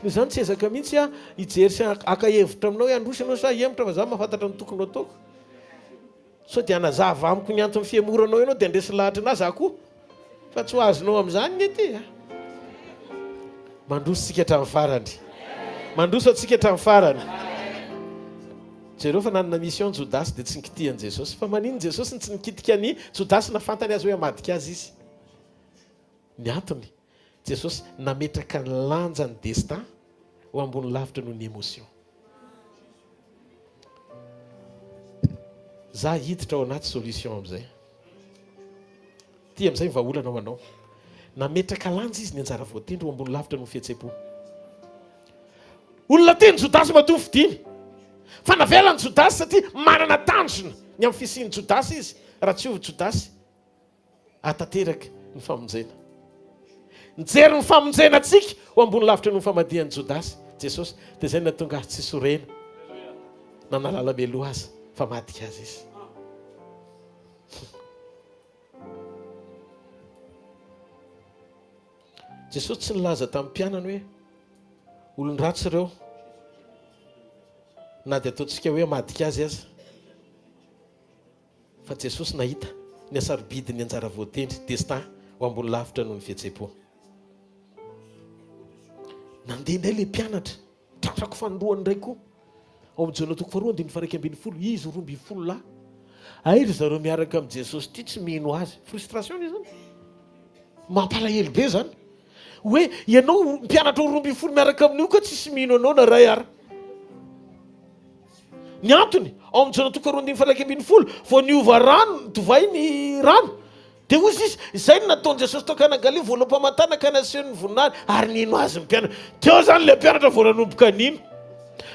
Noho izany tsy ezaka mihitsy hijery sy aka-hevitra aminao hoe Handroso ianao sa hiemotra fa za mahafantatra ny tokony ataoko. So dia hanazava amiko ny antony fiamoranao ianao dia andresy lahatra anazy akoho. Fa tsy ho azonao amin'izany ny ety. Mandroso tsika hatramin'ny farany. Mandroso atsika hatramin'ny farany. Jereo fa nanana mission Jodasy dia tsy nikitihan Jesosy. Fa manino Jesosy tsy nikitika ny Jodasy nafantany azy hoe hamadika azy izy. Ny antony Jesosy nametraka ny lanjany destin ho ambony lavitra noho ny émotion. Za hiditra ao anaty solution amin'izay. Ty amin'izay vahaolana ho anao. Nametraka lanja izy ny anjara voatendry ho ambony lavitra noho fihetsem-po. Olona teny Jodasy matoa fidiny. Fa navelany Jodasy satria manana tanjona ny amin'ny fisian'ny Jodasy izy. Raha tsy ovy Jodasy atateraka ny famonjena. Nijery ny famonjena antsika ho ambony lavitra noho famadihan'ny Jodasy Jesosy dia izay nahatonga azy tsy sorena. Nanalala meloa azy fa madika azy izy. Jesosy tsy nilaza tamin'ny mpianany hoe olon-dratsy ireo na dia ataontsika hoe hamadika azy aza. Fa Jesosy nahita ny asarobidi ny anjara voatendry destin ho ambony lavitra noho ny fihetsepo. Nandeha indray le mpianatra tratrako fanoroany indray koa ao amin'ny jona toko faharoa andiny faraika ambin'ny folo, izy 12 lahy airy zareo miaraka amin'ny Jesosy ty tsy mino azy. Frustration izy zany, mampalahelo be zany hoe ianao mpianatra 12 miaraka amin'io ka tsisy mino anao na ray ara. Ny antony ao amin'ny jona toko faharoa andiny faraika ambin'ny folo, vao niova rano tovay ny rano dia ozy izy izay no nataon'i Jesosy tao Kana Galilea, voalam-pamatana ka nasehony ny voninahitra ary nino azy ny mpianatra. Teo zany le mpianatra vao nanomboka nino,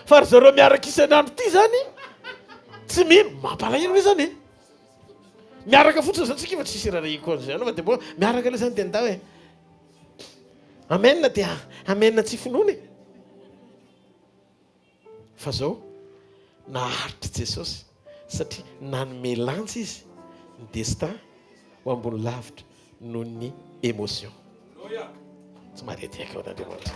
fa ry zareo miaraka isan'andro ty zany tsy mino. Mampalahelo hoe zany miaraka fotsiny zany tsika fa tsisy rarahiko an'izay fa dia mbola miaraka le zany dia ndao hoe amenna dia amenna tsy finoana fa zao naharitra Jesosy satria nanome lanja izy ny destin ho ambony lavitra noho ny émotion. Tsy marety haika ao n'Andriamanitra.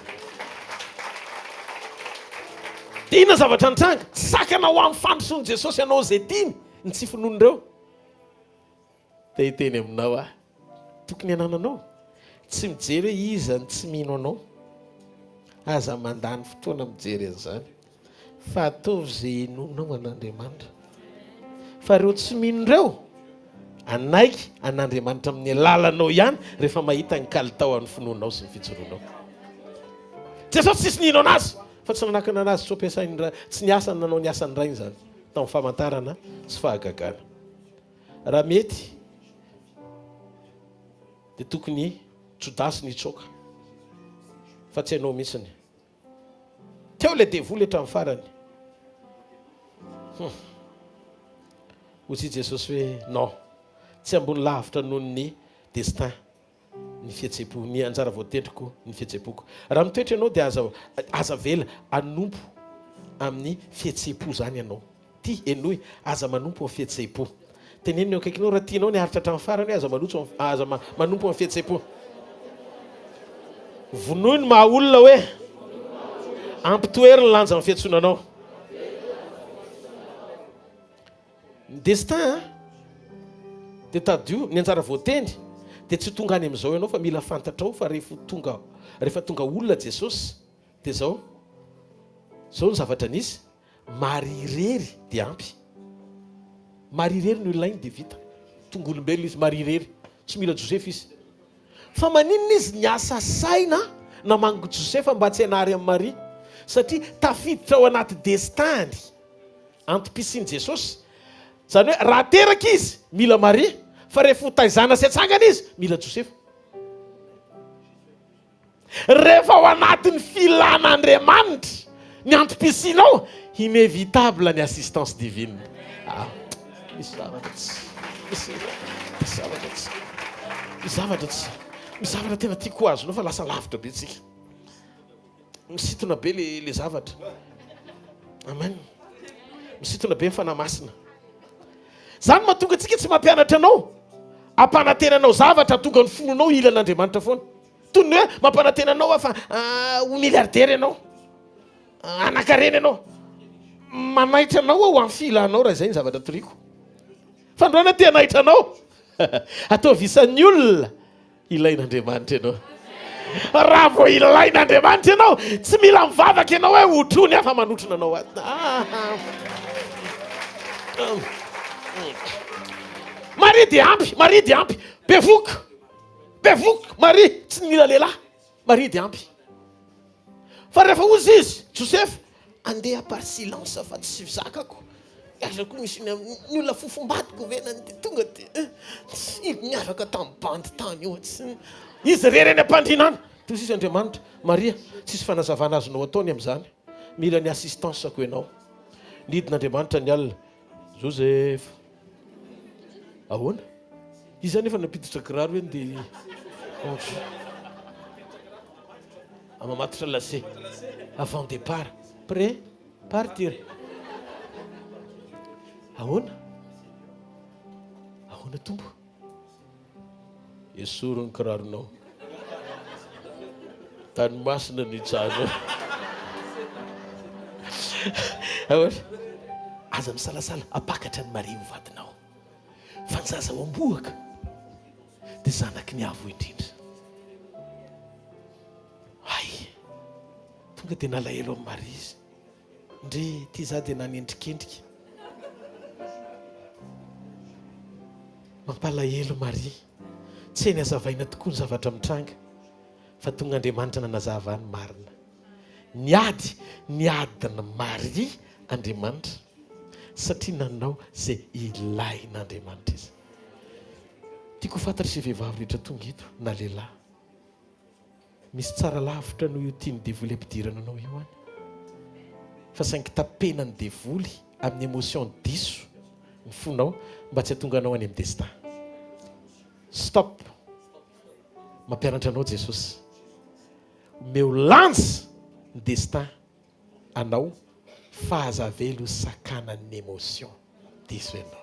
Dia inona zavatra nitranga? Sakana ho amin'ny fandrosoan'i Jesosy ianao izay tiany ny tsy finoan'ireo. Dia hiteny aminao tokony anananao tsy mijery hoe iza ny tsy mino anao, aza mandany fotoana mijery an'izany, fa ataovy izay enonao an'Andriamanitra. Fa ireo tsy minon'ireo anaiky an'Andriamanitra amin'ny alalanao ihany rehefa mahita ny kalitao amin'ny finoanao sy ny fijoroanao. Jesosy tsisy nino anazy fa tsy nanakana anazy tsy ampiasainy raha, tsy niasany nanao ny asany rainy zany tamin'ny famantarana sy fahagagana. Raha mety dia tokony Jodasy nitsoka fa tsy hainao mihitsiny. Teo le devoly hatramin'ny farany. Hozy Jesosy hoe non, tsy ambony lavitra noho ny destin ny fihetsepo, ny anjara voatendriko ny fihetsepoako. Raha mitoetra ianao dia aza vela anompo amin'ny fihetsepo zany ianao. Ty enoy aza manompo amin'ny fihetsepo. Teneniny eo akaikinao raha tianao ny haritra hatramin'ny farany hoe aza manompo amin'ny fihetsepo. Vonoy ny maha olona hoe ampitoery ny lanja amin'ny fiantsonanao. Ny destin dia tadio ny anjara voatendry dia tsy tonga any amin'izao ianao fa mila fantatrao fa rehefa tonga olona Jesosy dia zao ny zavatra nisy marirery dia ampy. Marirery no ilainy dia vita. Tonga olombelona izy marirery, tsy mila Josepha izy. Fa maninona izy niasa saina namango Josepha mba tsy hanary amin'ny Maria, satria tafiditra ao anaty destiny antom-pisian'i Jesosy. Zany hoe raha teraka izy mila Maria, fa rehefa ho taizana sy atsangana izy mila Josepha. Rehefa ao anatin'ny filan'Andriamanitra ny antom-pisianao, inévitable ny assistance divine. Misy zavatra tena tiako azonao fa lasa lavitra be tsika. Misitona be le zavatra. Amen. Misitona be ny fanahy masina. Zany mahatonga antsika tsy mampianatra anao, ampanantenanao zavatra tonga ny fononao ilan'Andriamanitra foana. Toy ny hoe mampanantenanao fa ho miliardaire ianao, anakarena ianao, manaitra anao ao amin'ny filanao raha izay ny zavatra toriko. Fandroana ty hanaitra anao atao visan'ny olona, ilain'Andriamanitra ianao. Raha vao ilain'Andriamanitra ianao tsy mila mivavaka ianao hoe hotrony afa manotrona anao aty. Maria dia ampy, bevoka Maria, tsy mila lehilahy, Maria dia ampy. Fa rehefa ozy izy Joseph andeha par silence fa tsy zakako, azako misy ny olona fofombatiko venany ty tonga ty miaraka tamin'ny bandy tany io izy rereny am-pandrinana. Toy izy Andriamanitra, Maria tsisy fanazavana azonao ataony amin'izany, mila ny assistance ako ianao. Nidin'Andriamanitra ny alina, Joseph ahoana izy zany efa napiditra kiraro eny dia amamatotra lacet avant départ, prêt partir. Ahoana tombo, esoro ny kiraronao, tany masina ny tsano. Ahoana aza misalasala apakatra ny Maria ho vadinao, fa ny zaza mamboaka dia zanaky ny avo indrindra. Tonga dia nalahelo amin'ny Maria izy. Ndre ty za dia nanendrikendrika. Mampalahelo Maria. Tsy hainy hazavaina tokoa ny zavatra mitranga, fa tonga Andriamanitra nanazava ny marina. Niady ny Maria Andriamanitra satria nanao izay ilain'Andriamanitra izy. Tiako fantatra sy vehivavy rehetra tonga eto na lehilahy. Misy tsara lavitra noho io tiany devoly ampidirana anao io any. Fa saingy tapena ny devoly amin'ny émotion diso ny fonao mba tsy hatonga anao any amin'ny destin. Stop. Mampianatra anao Jesosy. Meo lanja ny destin anao fahazavelo sakana ny émotion diso ianao.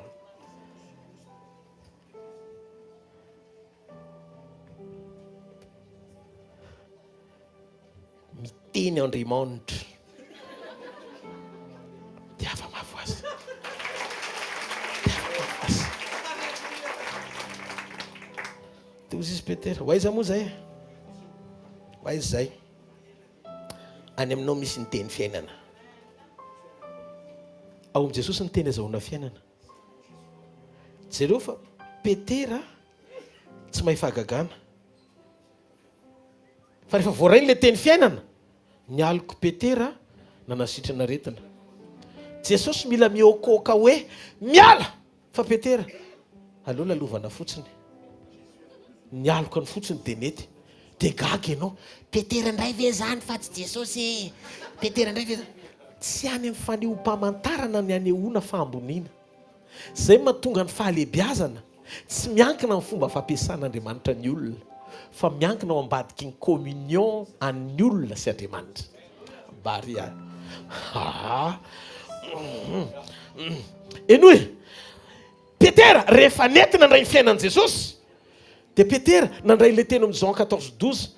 Miteny Andriamanitra. Diava mafy azy. Dia ozy izy Petera, hoaiza moa zay? Hoaiza zay? Any aminao misy ny teny fiainana. Ao amin'i Jesosy ny teny azahoana fiainana. Jereo fa Petera tsy mahay fahagagana. Fa rehefa voarainy ilay teny fiainana, nialoko Petera nanasitrana aretina. Jesosy mila miôkôka hoe miala, fa Petera aleo lalovana fotsiny. Nialoka ny fotsiny dia mety. Dia gaga ianao, Petera indray ve zany fa tsy Jesosy. Petera indray ve zany. Tsy any amin'ny fanehoam-pamantarana ny anehoana fahamboniana. Zay mahatonga ny fahalehibiazana tsy miankina amin'ny fomba fampiasan'Andriamanitra ny olona, fa miankina ao ambadiky ny communion an'ny olona sy Andriamanitra. Baria. Eny hoe Petera rehefa nentina nandray ny fiainan'i Jesosy, dia Petera nandray ilay teny amin'ny Jean 14:12,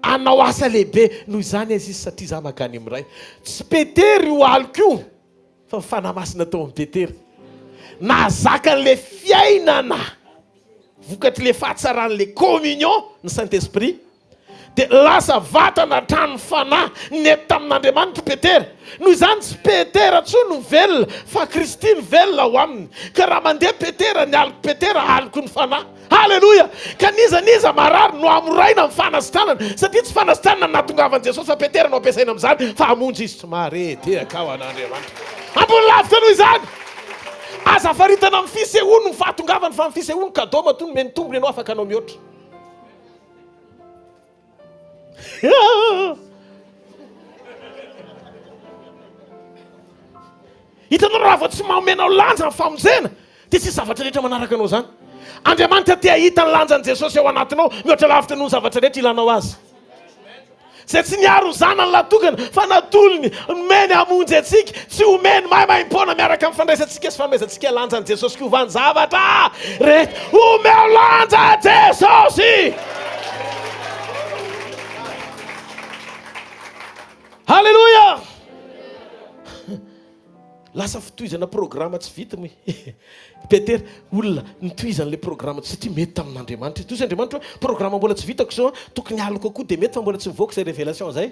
anao asa lehibe noho izany azy izy satria za makany amiray. Tsy Petera io aliko io, fa fanamasina tao amin'ny Petera. Nazaka an'ilay fiainana vokatry le fahatsaran'le communion ny Saint-Esprit, dia lasa vatana trano fanahy nety tamin'Andriamanitra Petera. Noho izany tsy Petera tsoa no velona, fa Kristy ny velona ho aminy. Ka raha mandeha Petera, ny aliko Petera aliko ny fanahy. Halleluja. Ka niza marary no amoraina amin'ny fanasitranana, satria tsy fanasitranana nahatongavan'i Jesosy, fa Petera no ampiasaina amin'izany, fa hamonjy izy tsy mare teraka ao an'Andriamanitra. Ambony lavitra noho izany. Aza faritana amin'ny fisehoany ny fahatongavany, fa amin'ny fisehoany kadao matoa meny tombony ianao afaka anao mihoatra. Hitanao raha vao tsy maomenao lanja ny famonjena, dia tsy zavatra rehetra manaraka anao zany. Andriamanitra tia hita ny lanjan'i Jesosy ao anatinao, mihoatra lavitra noho ny zavatra rehetra ilanao azy. Zay tsy niaro zanany latokana, fa natolony meny hamonjy atsika, tsy homeny maimaimpona miaraka amin'ny fandraisantsika sy fanomezantsika lanjan'i Jesosy kiovany zavatra rehetra. Omeo lanja Jesosy. Halleluja. Lasa fitohizana programa tsy vita moa. Petera olona nitohizan'le programa satria mety tamin'Andriamanitra. Toy izay Andriamanitra programa mbola tsy vitako zao, tokony aloko koa dia mety fa mbola tsy mivoaka izay révélation zay.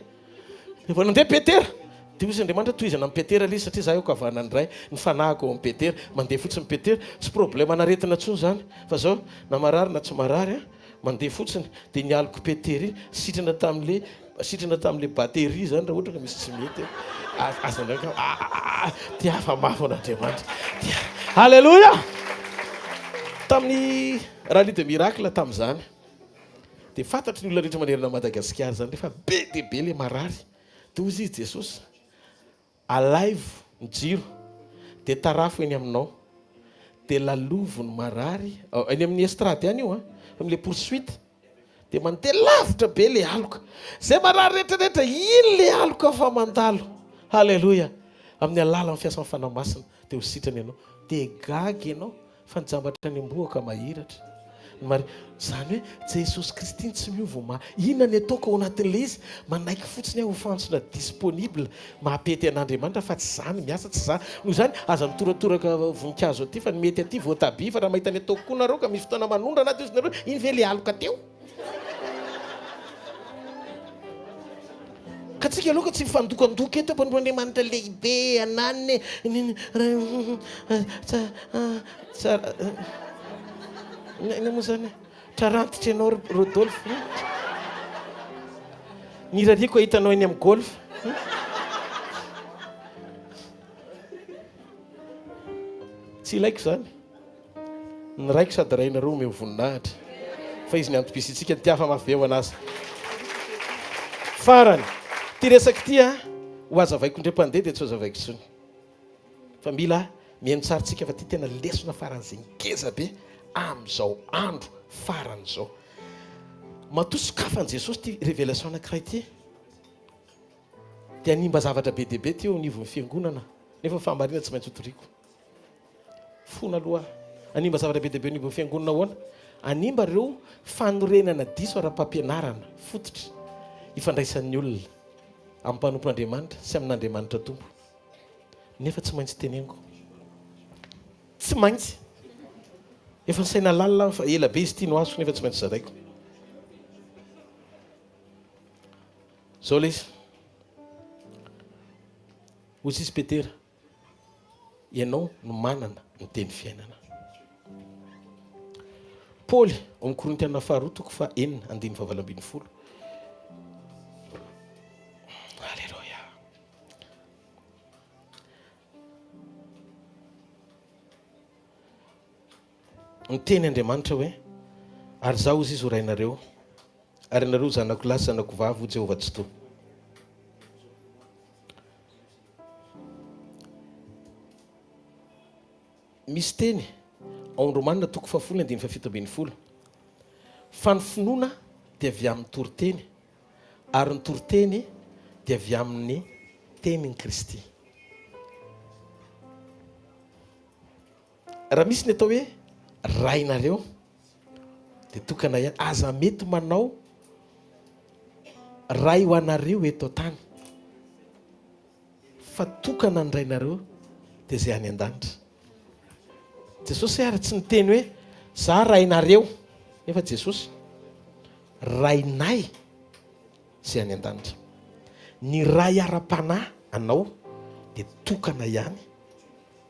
Rehefa nandeha Petera, dia ozy Andriamanitra tohizana amin'ny Petera ilay satria zah eo kavanany iray ny fanahiko ao amin'ny Petera, mandeha fotsiny Petera, tsy problème naretina tsony zany, fa zao na marary na tsy marary mandeha fotsiny dia nialoko Petera iny sitrana tamin'le batterie zany raha ohatra ka misy tsy mety. Tia hafa mafy an'Andriamanitra. Halleluja. Tamin'ny rallye de miracle tamin'izany dia fantatry ny olona rehetra manerana Madagasikara zany rehefa be dia be le marary, dia ozy izy Jesosy alaivo ny jiro dia tarafo eny aminao, dia lalovo ny marary eny amin'ny estrady any io amin'le poursuite, dia mandeha lavitra be le aloka. Zay marary rehetrarehetra iny le aloka fa mandalo. Halleluja. Amin'ny alalan'ny fiasan'ny fanamasina dia ho sitrany ianao, dia gaga ianao fa nijambatra ny amboaka mahiratra. Zany hoe Jesosy Kristy tsy miova inona ny ataoko ao anatin'le izy manaiky fotsiny aho ho fantsona disponible mampety an'Andriamanitra fa tsy zany miasa tsy zany noho zany aza mitoratoraka voninkazo aty fa ny mety aty voatabia fa raha mahita ny ataoko koa nareo ka misy fotoana manondra anaty izy nareo iny ve le aloka teo ka tsika aloha ka tsy mifandokandoka eto Andriamanitra lehibe ananiny ina moa zany trarantitra ianao Rodolphe ny rariako hitanao eny amin'ny golf tsy ilaiko zany ny raiko sady rainareo omeo voninahitra fa izy ny antom-pisitsika ty hafa mafy eo anazy farany ty resaky ty ho azavaiko ndre-pandeha dia tsy azavaiko tsony fa mila mihaino tsarantsika fa ty tena lesona faran'izay ngeza be amin'izao andro faran'izao matosokafan' Jesosy ty révélation anankiray ty dia animba zavatra be deaibe ty eo anivon'ny fiangonana nefa famarina tsy maintsy hotoriako fona aloha animba zavatra be deaibe anivon'ny fiangonana ahoana animba ireo fanorenana diso ara-pampianarana fototra ifandraisan'ny olona amin'ny mpanompon'Andriamanitra sy amin'Andriamanitra tompo nefa tsy maintsy tenengo tsy maintsy efa nysaina lalina fa ela be izy ty no azo nefa tsy maintsy zaraiko zao le izy ozy izy Petera ianao no manana ny teny fiainana Paoly amin'ny Korintiana faharoa toko fa 4:9-12 Alleluia ny teny Andriamanitra hoe ary zaho ozy izy ho rainareo ary nareo zanako lahy zanako vavy ho Jehovah tsy to misy teny ao Romanina toko 10:17 fa ny finoana dia avy amin'ny toriteny ary ny toriteny dia avy amin'ny tenin'i Kristy raha misy ny atao hoe rainareo dia tokana ihany aza mety manao ray ho anareo eto tany fa tokana ny rainareo dia izay any an-danitra Jesosy ary tsy niteny hoe za rainareo nefa Jesosy rainay izay any an-danitra ny ray ara-panahy anao dia tokana ihany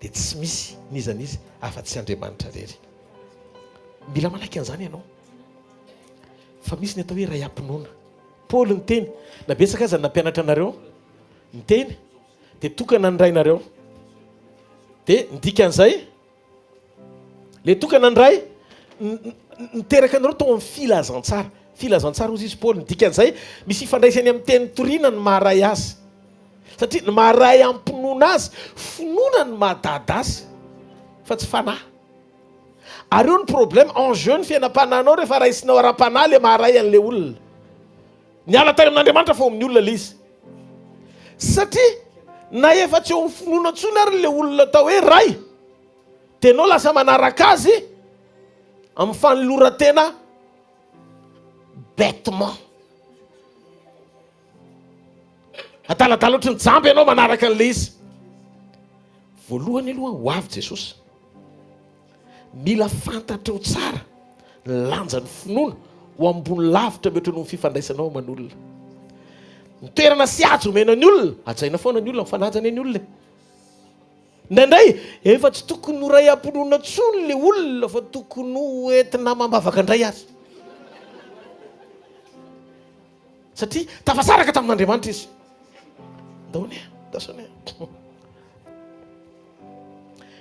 dia tsy misy nizanizy afa-tsy Andriamanitra rery mila manaiky an'izany ianao fa misy ny atao hoe ray ampinoana Paoly niteny na betsaka aza nampianatra anareo niteny dia tokana ny rainareo dia nidika an'izay le tokana ny ray niteraka anareo tao amin'ny filazantsara ozy izy Paoly nidika an'izay misy ifandraisany amin'ny teny torina ny maharay azy satria ny maharay ampinoana azy finoana ny mahadada azy fa tsy fanahy ary io ny problème enjeu ny fiainam-panahinao rehefa raisinao ara-panahy le maharay an'le olona ny ala tany amin'Andriamanitra fa amin'ny olona le izy satria na efa tsy eo amin'ny finoana ntsony ary le olona atao hoe ray dia anao lasa manaraka azy amin'ny fanoloran-tena bêtement adaladala ohatry ny jamby ianao manaraka an'le izy voalohany aloha ho avy Jesosy mila fantatreo tsara lanjan'ny finoana ho ambony lavitra mety noho fifandraisanao aman'olona ny toerana sy ajo omena ny olona ajaina foana ny olona mifanajany ny olona indraindray efa tsy tokony ho ray ampinoana tsony le olona fa tokony ho entina mambavaka indray azy satria tafasaraka tamin'Andriamanitra izy daony dasany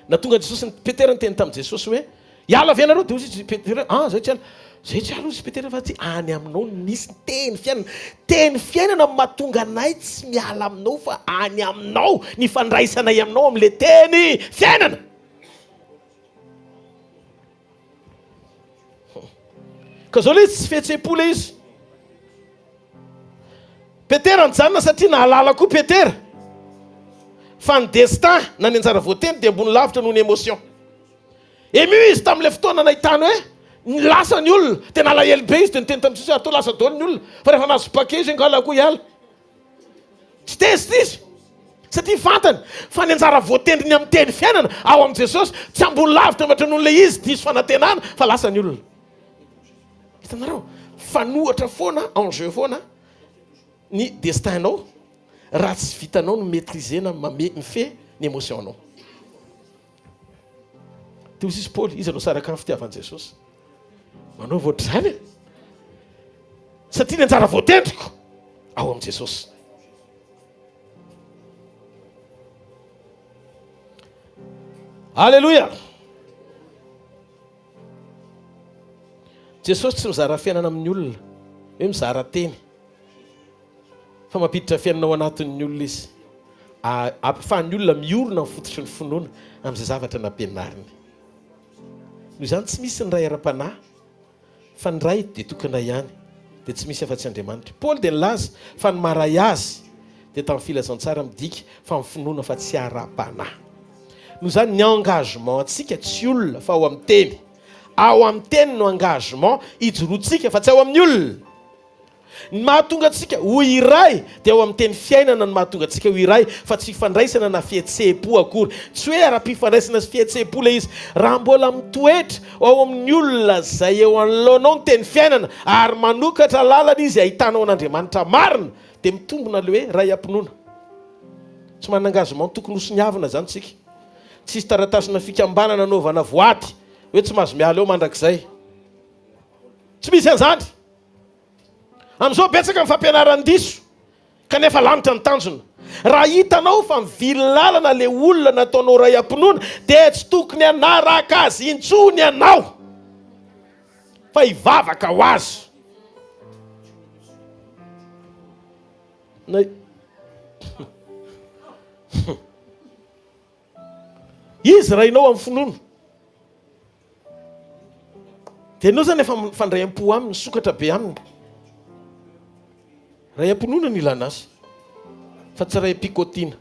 na tonga Jesosy ny Petera niteny tamin'i Jesosy hoe hiala avy anareo dia ozy izy Petera zay tsy ala zay tsy ala ozy Petera fa tsy any aminao nisy teny fiainana mahatonga anay tsy miala aminao fa any aminao ny fandraisanay aminao amin'le teny fiainana ka zao le izy tsy fihetsem-po le izy Petera nijanona satria nahalala koa Petera fa ny destin na ny anjara voateny dia ambony lavitra noho ny émotion ému izy tamin'ilay fotoana nahitany hoe ny lasa ny olona tena alahelo be izy de niteny tamin'ny Jesosy atao lasa daholo ny olona fa rehefa nazo paquet izy angala koa hiala tsy tezitra izy satria fantany fa ny anjara voatendriny amin'ny teny fiainana ao amin'i Jesosy tsy ambony lavitra matra noho ilay izy diso fanantenana fa lasa ny olona. Hitanareo fanohatra foana enjeu foana ny destinanao raha tsy vitanao no maîtriser mifehy ny émotion-nao. Teo izy Paoly izy anao saraka amin'ny fitiavan'i Jesosy manao voatr'izany satria ny anjara voatendriko ao amin'i Jesosy. Alléluia. Jesosy tsy mizara fiainana amin'ny olona hoe mizara teny fa mampiditra fiainanao anatin'ny olona izy ampafahan'ny olona miorona amin'ny fototry ny finoana amin'izay zavatra nampianariny. Noho izany tsy misy ny ray ara-panahy fa ny ray dia tokana ihany dia tsy misy afa-tsy Andriamanitra. Paoly dia nilaza fa ny maray azy dia tamin'ny filazantsara midika fa ny finoana fa tsy ara-panahy. Noho izany ny engagement antsika tsy olona fa ao amin'ny teny. Ao amin'ny teny no engagement hijoroantsika fa tsy ao amin'ny olona. Ny mahatonga antsika ho iray dia ao amin'ny teny fiainana ny mahatonga antsika ho iray fa tsy fifandraisana na fihetseha-po akory. Tsy hoe ara-pifandraisana sy fihetseha-po ilay izy. Raha mbola mitoetra ao amin'ny olona izay eo anoloanao ny teny fiainana ary manokatra lalana izy ahitanao an'Andriamanitra marina dia mitombona ilay hoe ray am-pinoana. Tsy manana engagement tokony ho soniavana zany tsika. Tsisy taratasina fikambanana anaovana voaty hoe tsy mahazo miala eo mandrakizay. Tsy misy an'izany. Amin'izao betsaka ny fampianaran-diso kanefa lanitra ny tanjona. Raha hitanao fa mivily lalana ilay olona nataonao ray am-pinoana dia tsy tokony hanaraka azy intsony ianao fa hivavaka ho azy. Izy rainao amin'ny finoana dia ianao zany efa fandray am-po aminy sokatra be aminy. Ray am-pinoana ny ilana azy fa tsy ray am-pikotiana.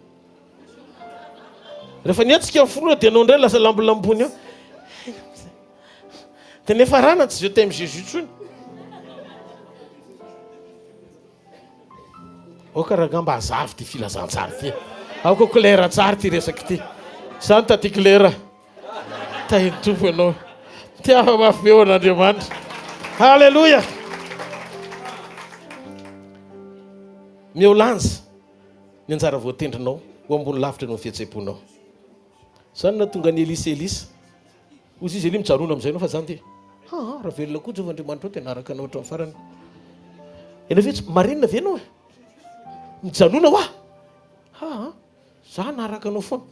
Rehefa niatsika amin'ny finoana dia ianao indray lasa lambolambony eo dia nefa rana tsy je t'aime Jésus tsony. Karaha mba azavy ty filazantsara ty. Aoko kolera tsara ty resaka ty. Zany taty kolera tahiny tompo ianao tiafa mafy eo an'Andriamanitra. Halleluja. Miolanja ny anjara voatendrinao ho ambony lavitra no fihetseponao. Zany na tonga ny Elisa ozy izy eli mijanona amin'izay anao fa zany ty raha velona koa Jehova-Andriamanitra ao tena araka anao hatramin'ny farany. Ianao ve marinina ve anao mijanona hoa za naraka anao foana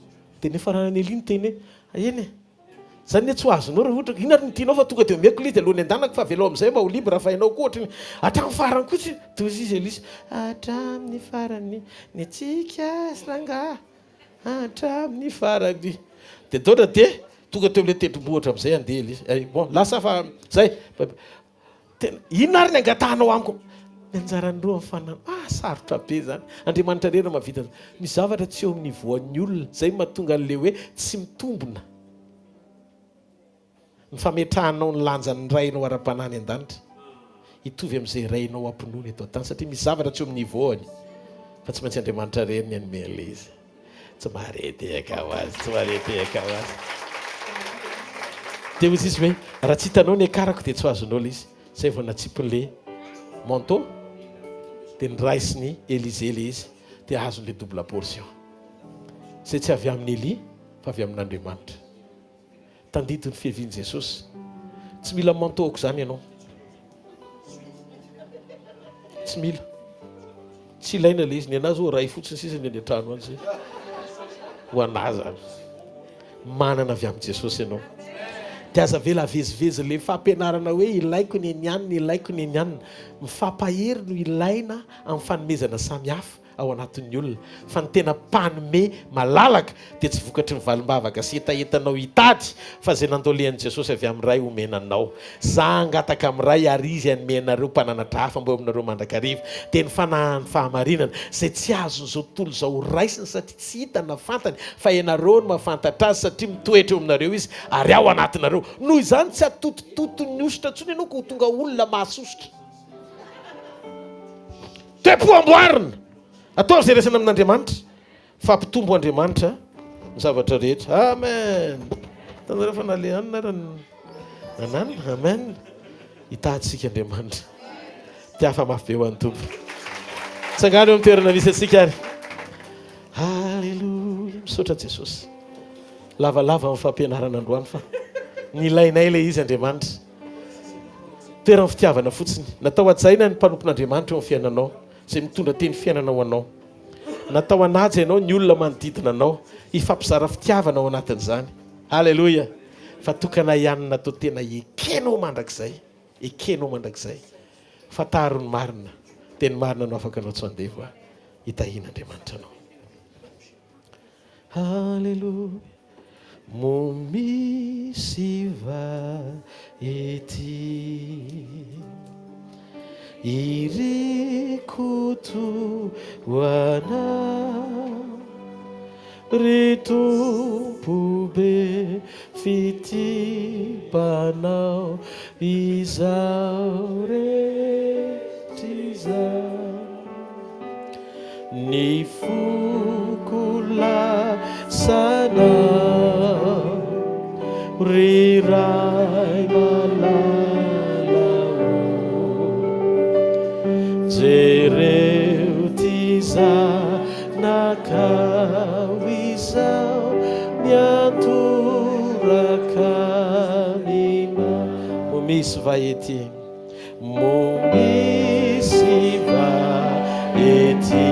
dia nefa ranany Eli nyteny hoe eny zany ny tsy ho azonao raha ohatra inona ny tianao fa tonga dia omeko lity alohan'ny an-danako fa velao amin'izay mba ho libre raha fahainao koa ohatrany hatramin'ny farany kotsy tozy izy Elisa hatramin'ny farany ny atsika sy rangahy hatramin'ny farany dia taotra dia tonga teo amin'ilay tendrombohitra amin'izay andeha Elisa. Bon lasa fa zay inona ary ny angatahanao amiko ny anjarany roa amin'ny fanana sarotra be zany. Andriamanitra rena mavita ny zavatra tsy eo amin'ny voan'ny olona zay mahatonga an'ilay hoe tsy mitombona ny fametrahanao ny lanjan'ny rainao ara-panahy an-danitra hitovy amin'izay rainao am-pinoana eto an-tany satria misy zavatra tsy eo amin'ny voany fa tsy maintsy Andriamanitra rena ny anome an'ilay izy. Tsy mahareteka ho azy, tsy mahareteka ho azy. Dia ozy izy hoe raha tsy hitanao ny akarako dia tsy ho azonao ilay izy. Zay vao natsipon'ilay manteau dia niraisiny Élisée ilay izy dia azon'ilay double portion. Zay tsy avy amin'ny Eli fa avy amin'Andriamanitra. Tandito ny fiavian'i Jesosy. Tsy mila manteau zany ianao. Tsy mila. Tsy ilaina ilay izy. Ny anazy ho ray fotsiny sisa ny any an-trano any zay. Ho anazy manana avy amin'i Jesosy ianao. Dia aza vela avezivezy ilay fampianarana hoe ilaiko ny enianina, ilaiko ny enianina. Mifampahery no ilaina amin'ny fanomezana samihafa ao anatin'ny olona. Fa ny tena mpanome malalaka dia tsy vokatry ny valim-bavaka sy etaentanao hitady fa zay nandolean'i Jesosy avy amin'ny ray omenanao. Za angataka amin'ny ray ary izy anomenareo mpananatra hafa mbo aminareo mandrakariva. Dia ny fanahin'ny fahamarinana zay tsy azon'izao tontolo izao raisiny satria tsy hitana fantany fa ianareo no mahafantatra azy satria mitoetra eo aminareo izy ary ao anatinareo. Noho izany tsy atotototo ny ositra ntsony ianao ko tonga olona mahasositra. Tepo-amboarina atao izay resana amin'Andriamanitra fampitombo Andriamanitra ny zavatra rehetra. Amen. Tanareo fa nalehanina raha nanana. Amen. Hitantsika Andriamanitra tiafa mafy be ho an'ny tompo. Tsangano eo amin'ny toerana misy atsika ary. Halleluja. Misaotra Jesosy. Lavalava amin'ny fampianarana androany fa nilainay ilay izy Andriamanitra. Toeran'ny fitiavana fotsiny. Natao atsaina ny mpanompon'Andriamanitra eo amin'ny fiainanao zay mitondra teny fiainanao anao. Natao anaja ianao ny olona manodidina anao hifampizara fitiavana ao anatin'izany. Halleluja. Fa tokana ihany natao tena ekenao mandrakizay. Ekenao mandrakizay. Fataro ny marina. Teny marina no afaka anao tsy andevo. Hitahian'Andriamanitra anao. Halleluja. Mo misy ety ireko toana ry tompo be fitipanao izao rehetra izao ny foko lasanao ry ray jereu ty zanakao izao miantoraka nina. Mo misy vaety, mo misy vaety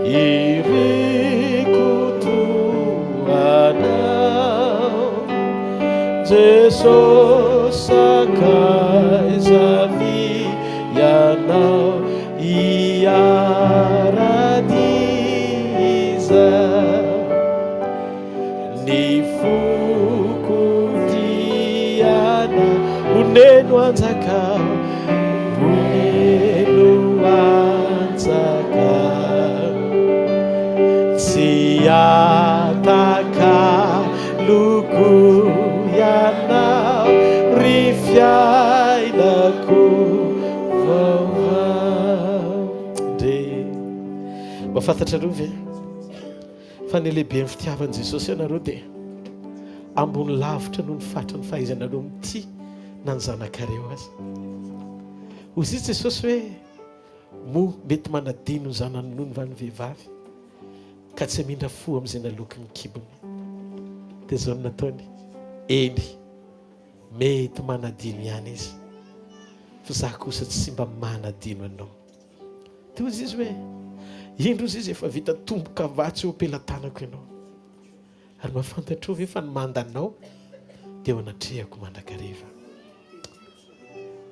ireko toanao Jesosy akaiza yanao iaradiza ny fokondiana uneno anjakao uneno anjakao tsy ataka loko yanao ry fiainako mahafantatrareo ve fa ny lehibe ny fitiavan'i Jesosy ianareo dia ambony lavitra noho ny fatra ny fahaizanareo mity na ny zanakareo azy. Hozy izy Jesosy hoe mo mety manadino ny zanany noho ny van'ny vehivavy ka tsy hamindra fo amin'izay naloky ny kibony. Dia zao no nataony. Eny mety manadino ihany izy fa za kosa tsy mba manadino anao. Dia hozy izy hoe indrozy izy efa vita tomboka vatsy eo ampelantanako ianao ary mahafantatrao ve fa ny mandanao dia ho anatrehako mandrakariva.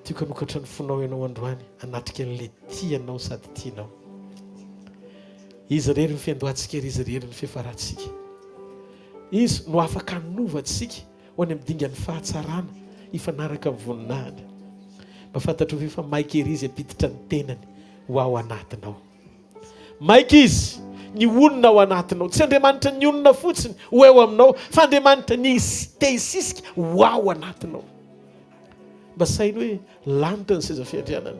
Tiako hanokatra ny fonao ianao androany hanatrika an'ilay tianao sady tianao. Izy rery ny fiandohantsika ery, izy rery ny fiafarantsika. Izy no afaka hanovantsika ho any amin'ny dingan'ny fahatsarana hifanaraka amin'ny voninahiny. Mahafantatrao ve fa maika ery izy apiditra ny tenany ho ao anatinao. Maika izy ny onona ao anatinao, tsy Andriamanitra ny onona fotsiny ho eo aminao fa Andriamanitra ny te hisisika ho ao anatinao. Mba sainy hoe lanitra ny seza fiandrianany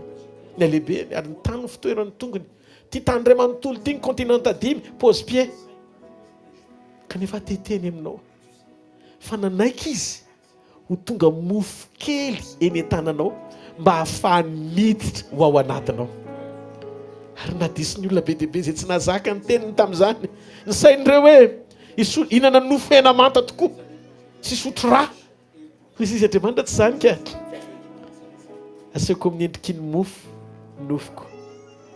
ny alehibeny ary ny tany ny fitoerany tongony. Ty tany ray manontolo ty ny kontinanta dimy pose pied kanefa teteny aminao fa nanaika izy ho tonga mofo kely eny an-tananao mba hahafahany miditra ho ao anatinao. Ary nadisy ny olona be dehibe zay tsy nazaka ny teniny tamin'izany. Ny sain'ireo hoe inana nofo hena manta tokoa tsy sotro rà. Izy izy Andriamanitra tsy zany ka. Aseko amin'ny endriky ny mofo nofoko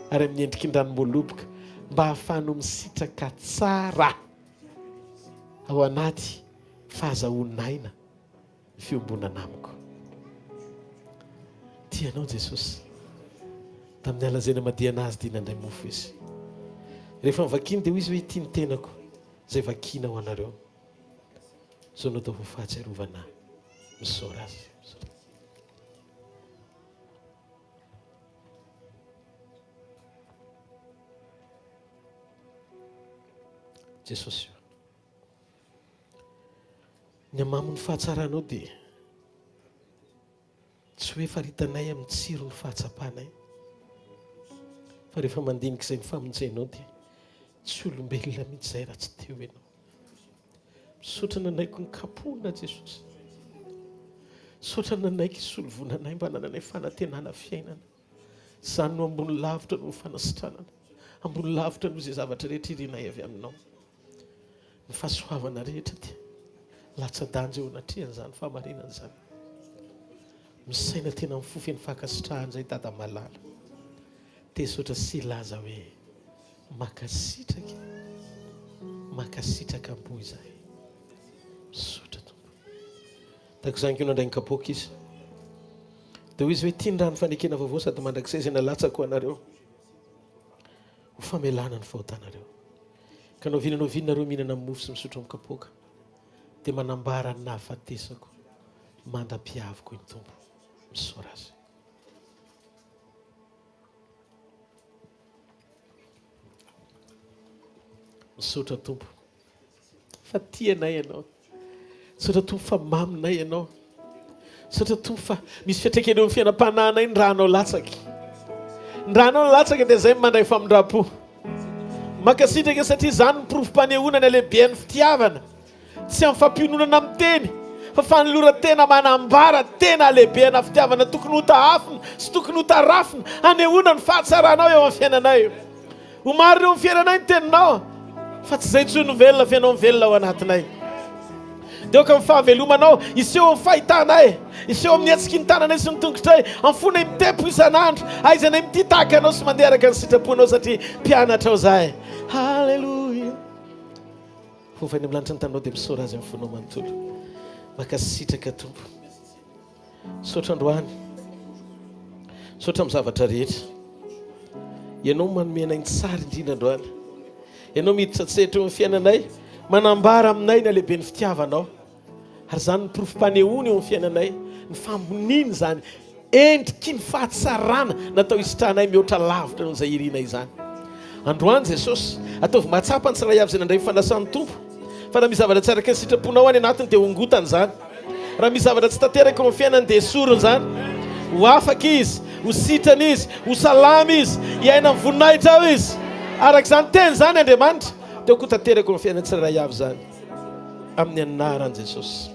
ary amin'ny endriky ny ranom-boaloboka mba hahafahany misitraka tsara ao anaty fahazahonaina ny fiombonana amiko. Tianao Jesosy. tamin'ny alazena madiana azy dia nandray mofo izy. Rehefa mivakiny dia hoy izy hoe ity ny tenako izay vakina ho anareo. Zao no atao ho fahatsiarovana misaora azy. Jesosy, ny amamo ny fahatsaranao dia tsy hoe faritanay amin'ny tsiro ny fahatsapanay, fa rehefa mandinika izay ny famonjenao dia tsy olombelona mihitsy izay raha tsy teo ianao. Misaotra nanaiko ny kapoana Jesosy, misaotra nanaiko isolovonanay mba nananay fanantenana fiainana. Izany no ambony lavitra no fanasitranana, ambony lavitra no izay zavatra rehetra irinay avy aminao. Ny fahasoavana rehetra dia latsa-danja eo anatrehan'izany fahamarinana izany. Misaina tena mifofy ny fankasitrahana izay dada malala. Tesotra sy laza hoe makasitraka amboy izahay. Misaotra Tompo. Tako izany koa nandray ny kapoaka izy. Dia hoy izy hoe tia ny rano fanekena vaovao sady mandrakizay izay nalatsako anareo ho famelana ny fahotanareo. Ka nao vinareo mihinana mofo sy misotro amin'ny kapoaka dia manambara ny nahafatesako mandam-piaviko ny Tompo. Misaora azy. Misaotra Tompo fa tianay ianao. Misaotra Tompo fa maminay ianao. Misaotra Tompo fa misy fiantraikany eo amin'ny fiainam-pananay ny rahanao latsaky. Ny rahanao latsaky dia izay mandray famindram-po. Makasitraka satria izany ny porofom-panehoana ny alehiben'ny fitiavana. Tsy amin'ny fampiononana amin'ny teny, fa fanoloran-tena manambara tena alehibena fitiavana tokony ho tahafina sy tokony ho tarafina. Hanehoana ny fahatsaranao eo amin'ny fiainanay. Ho marina eo amin'ny fiainanay ny teninao, fa tsy izay tsy novelona fiainao mivelona ao anatinay. Dia oka amin'ny fahavelomanao iseho amin'ny fahitanay, iseho amin'ny hetsiky ny tananay sy ny tongotray, amfonay mitempo isan'andro, aizanay mititaka anao sy mandeha araka ny sitraponao satria mpianatra ao izahay. Halleluja. Fofany amin'ny lanitra ny tanao dia misaora azy amin'ny fonao manontolo. Makasitraka Tompo. Misaotra androany, misaotra amin'ny zavatra rehetra. Ianao manomenay ny tsara indrindra androany. Ianao miditra tsetra eo amin'ny fiainanay, manambara aminay ny alehiben'ny fitiavanao. Ary izany ny porofom-panehoana eo amin'ny fiainanay, ny famboniny izany, endriky ny fahatsarana natao hisitranay mihoatra lavitra noho izay irinay izany. Androany Jesosy, ataovy matsapa ny tsiray avy izay nandray fanasan'ny Tompo. Fa raha misy zavatra tsy araka ny sitraponao any anatiny dia hongotana izany. Raha misy zavatra tsy tanteraka eo amin'ny fiainany dia esorony izany. Ho afaka izy, ho sitrana izy, ho salama izy, hiaina amin'ny voninahitra ao izy. Araka izany teny izany Andriamanitra, dia ho tanteraka eo amin'ny fiainany tsiray avy izany. Amin'ny anaran'i Jesosy.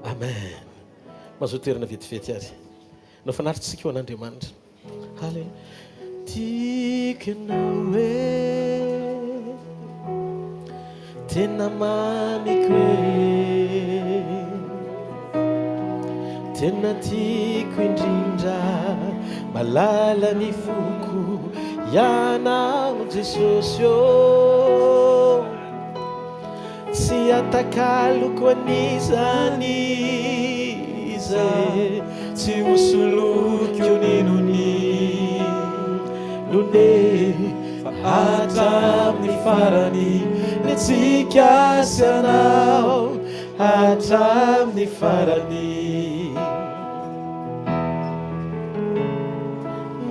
Amen. Mazoa toerana vetivety ary. Nao fanaritsika eo an'Andriamanitra. Halleluja. Tikana hoe tena mamiko hoe tena tiako indrindra malala ny foko ianao Jesosy ô, tsy atakaloko an'izany izay tsy hosoloko ninoni none fa hatramin'ny farany netsika sy anao hatramin'ny farany.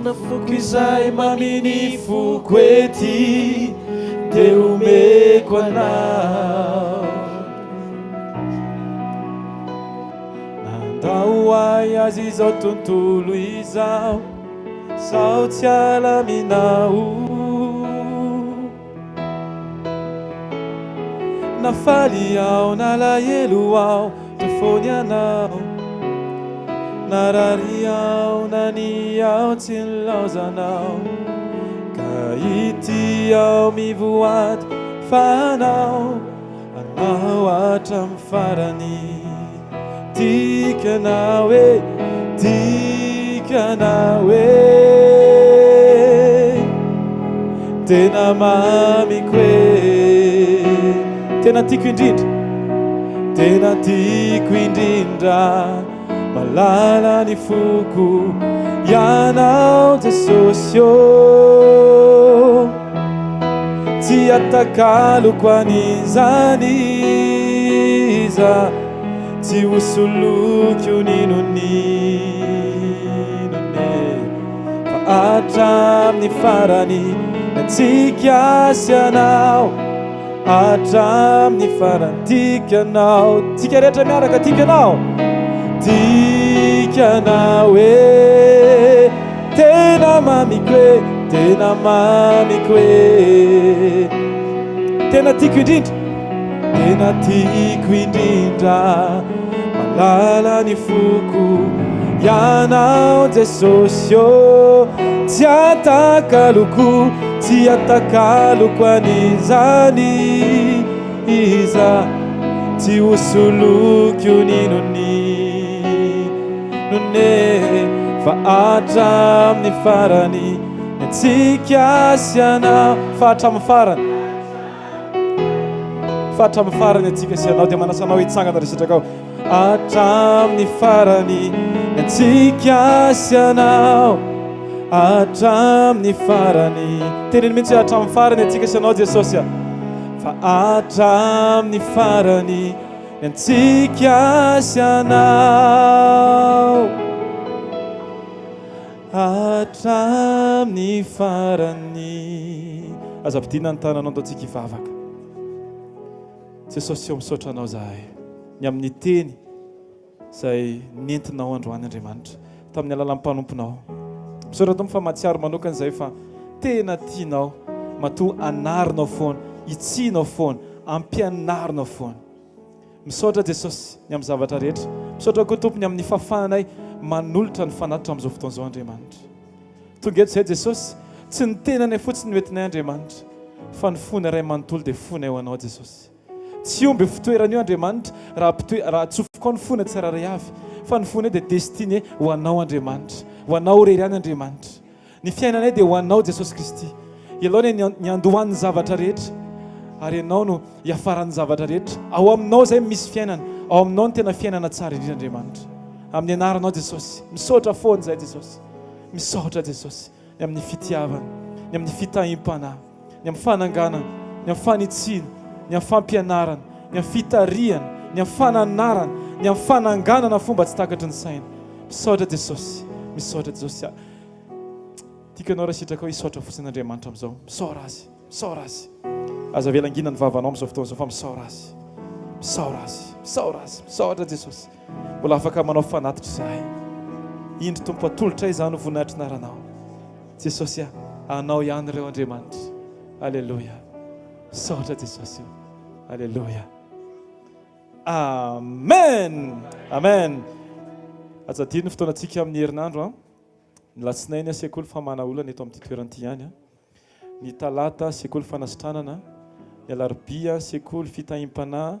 Nafoko izay maminy foko ety dia omeko anao. Nandao ahy azy izao tontolo izao, sao tsy alaminao. Nafaly ao nalahelo ao tofony anao, narary ao nany ao tsy nilaozanao. Ka ity ao mivoady fa anao hatramin'ny farany. Tikana hoe, tikana hoe tena mamiko hoe tena tiako indrindra, tena tiako indrindra malala ny foko ianao Jesosy. sociaux tsy atakaloko an'izany iza tsy hosoloky io ninonine fa hatramin'ny farany antsika asianao hatramin'ny farany tikanao tsika rehetra miaraka tikanao tikanao tena mamiko e tena mamiko e tena tiako indrindra tena tiako indrindra malala ny foko ianao Jesosy ô tsy atakaloko tsy atakaloko an'izany iza tsy hosoloky io ninonine fa hatramin'ny farany antsika asianao fa hatramin'ny farany antsika asianao dia manasanao hitsangana resatraka ao hatramin'ny farany antsika asianao hatramin'ny farany teneny mihitsy hatramin'ny farany antsika asianao Jesosy fa hatramin'ny farany antsika asianao hatramin'ny farany aza-pidina ny tananao ndo antsika hivavaka Jesosy eo misaotra anao zahay ny amin'ny teny izay nentinao androany Andriamanitra tamin'ny alalan'ny mpanomponao misaotra tompo fa matsiaro manokana izay fa tena tianao matoa anarinao foana itsinao foana ampianarinao foana misaotra Jesosy ny amin'ny zavatra rehetra misaotra koa tompony amin'ny fahafahanay manolotra ny fanatitra amin'izao fotoan'izao Andriamanitra tonga eto izay Jesosy tsy ny tenanay fotsiny metinay Andriamanitra fa ny fony iray manontolo dia fonay ho anao Jesosy tsy omby fitoeran'io Andriamanitra raha tsofoko ny fony tsiraray avy fa ny fony dia destiné ho anao Andriamanitra ho anao rery any Andriamanitra ny fiainanay dia ho anao Jesosy Kristy ialaony ny andohan'ny zavatra rehetra ary ianao no hiafaran'ny zavatra rehetra ao aminao zay misy fiainana ao aminao ny tena fiainana tsara indrindra Andriamanitra amin'ny anaranao Jesosy misaotra foana zay Jesosy misaotra Jesosy ny amin'ny fitiavana ny amin'ny fitahimpana ny amin'ny fananganana ny amin'ny fanitsiana ny amin'ny fampianarana ny amin'ny fitariana ny amin'ny fananarana ny amin'ny fananganana fomba tsy takatry ny saina misaotra Jesosy tiakanao raha sitraka hoe hisaotra fotsiny Andriamanitra amin'izao misaora azy aza velangina ny vavanao amin'izao fotoan'izao fa misaora azy misaotra Jesosy mbola afaka manao fanatitra zahay indry tompo atolotra izany ho voninahitry naranao Jesosy anao ihany ireo Andriamanitra alleluia misaotra Jesosy alleluia amen azadino fotoana antsika amin'ny herinandro ny latsinainy sekoly famana olana eto amin'ity toeran'ity ihany ny talata sekoly fanasitranana ny alarobia sekoly fitahimpana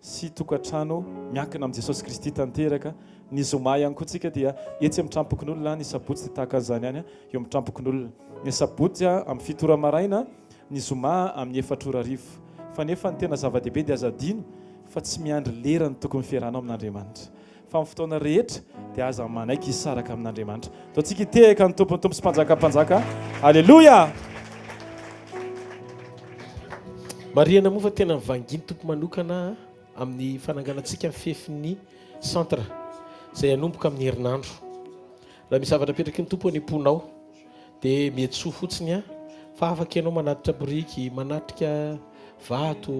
sy tokantrano miankina amin'i Jesosy Kristy tanteraka ny zoma ihany koa tsika dia etsy mitrampokin'olona ny sabotsy dia tahaka an'izany ihany eo mitrampokin'olona ny sabotsy amin'ny fitora maraina ny zoma amin'ny 4 arivo fa nefa ny tena zava-dehibe dia azadino fa tsy miandry lera ny tokony fiarahana amin'Andriamanitra fa amin'ny fotoana rehetra dia aza manaiky hisaraka amin'Andriamanitra to tsika hitehaka ny tompontompo sy mpanjaka alleluia mariana moa fa tena mivanginy tompo manokana amin'ny fananganantsika amin'ny fefin'ny centre izay anomboka amin'ny herinandro raha misy zavatra petraky ny tompo anyponao dia mihetsoa fotsiny fa afaka ianao manatitra boriky manatrika vato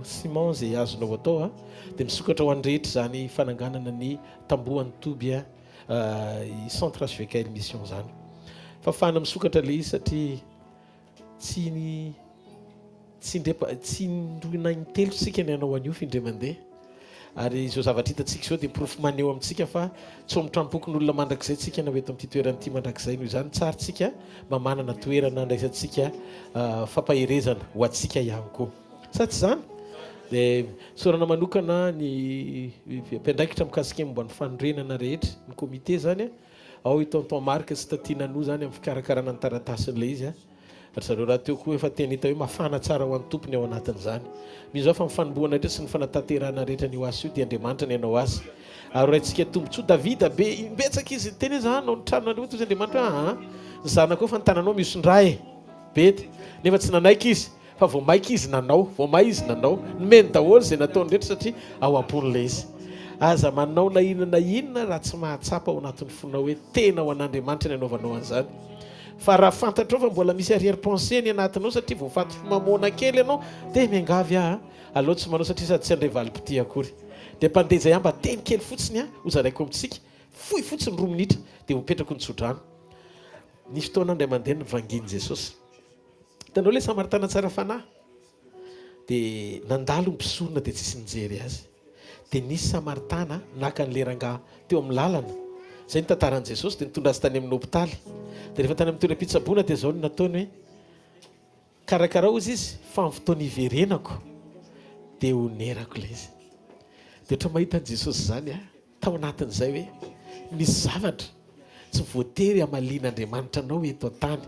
ciment zay azonao atao dia misokatra ho an'rehetra zany fananganana ny tambohan'ny toby centre hvkl-mission zany fa fana misokatra le izy satria tsy ndroinainy telo sika ny anao an'io findre mandeha ary izao zavatra hitantsika izao dia profo maneo amintsika fa tsy mitrampokin'olona mandrakizay tsika na eto amin'ity toeran'ity mandrakizay noho izany tsara tsika mba manana toerana andraisantsika fampaherezana ho antsika ihany koa sa tsy zany dia sorana manokana ny mpiandraikitra mikasika momba ny fanorenana rehetra ny komite zany ao i tonton marque sy tatiana no zany amin'ny fikarakarana ny taratasiny ilay izy zareo raha teo koa efa teny hita hoe mafana tsara ho an'ny tompony ao anatin'izany misy zao fa mifanomboana rehetra sy ny fanataterana rehetra ny ho azy io dia Andriamanitra ny anao azy ary raintsika tombotsoa Davida be imbetsaka izy teny izany ao ny tranonandreo toy Andriamanitra ny zanako fa ny tananao misy ndray bety nefa tsy nanaiky izy fa vao maika izy nanao vao may izy nanao nomeny daholo izay nataony rehetra satria ao am-pon'ilay izy aza manao na inona raha tsy mahatsapa ao anatin'ny fona hoe tena ho an'Andriamanitra ny anaovanao an'izany fa raha fantatrao fa mbola misy arrière pensée ny anatinao satria vao faty mamona kely ianao dia miangavy aleo tsy manao satria sady tsy andray valim-pity akory dia mpandeha ihamba teny kely fotsiny ho zaraiko amintsika fohy fotsiny 2 minitra dia mipetrako ny tsodrano ny fotoana andray mandeha ny vangiany Jesosy hitanao le Samaritana tsara fanahy dia nandalo mpisorona dia tsisy nijery azy dia nisy Samaritana naka ny leranga teo amin'ny lalana zay ny tantaran'i Jesosy dia nitondra azy tany amin'ny hôpitaly dia rehefa tany amin'ny toeram-pitsaboana dia zao ny nataony hoe karakara ozy izy fa amin'ny fotoana iverenako dia onerako ilay izy dia ohatra mahita an'i Jesosy zany tao anatin'izay hoe misy zavatra tsy voatery hamalian'Andriamanitra anao eto an-tany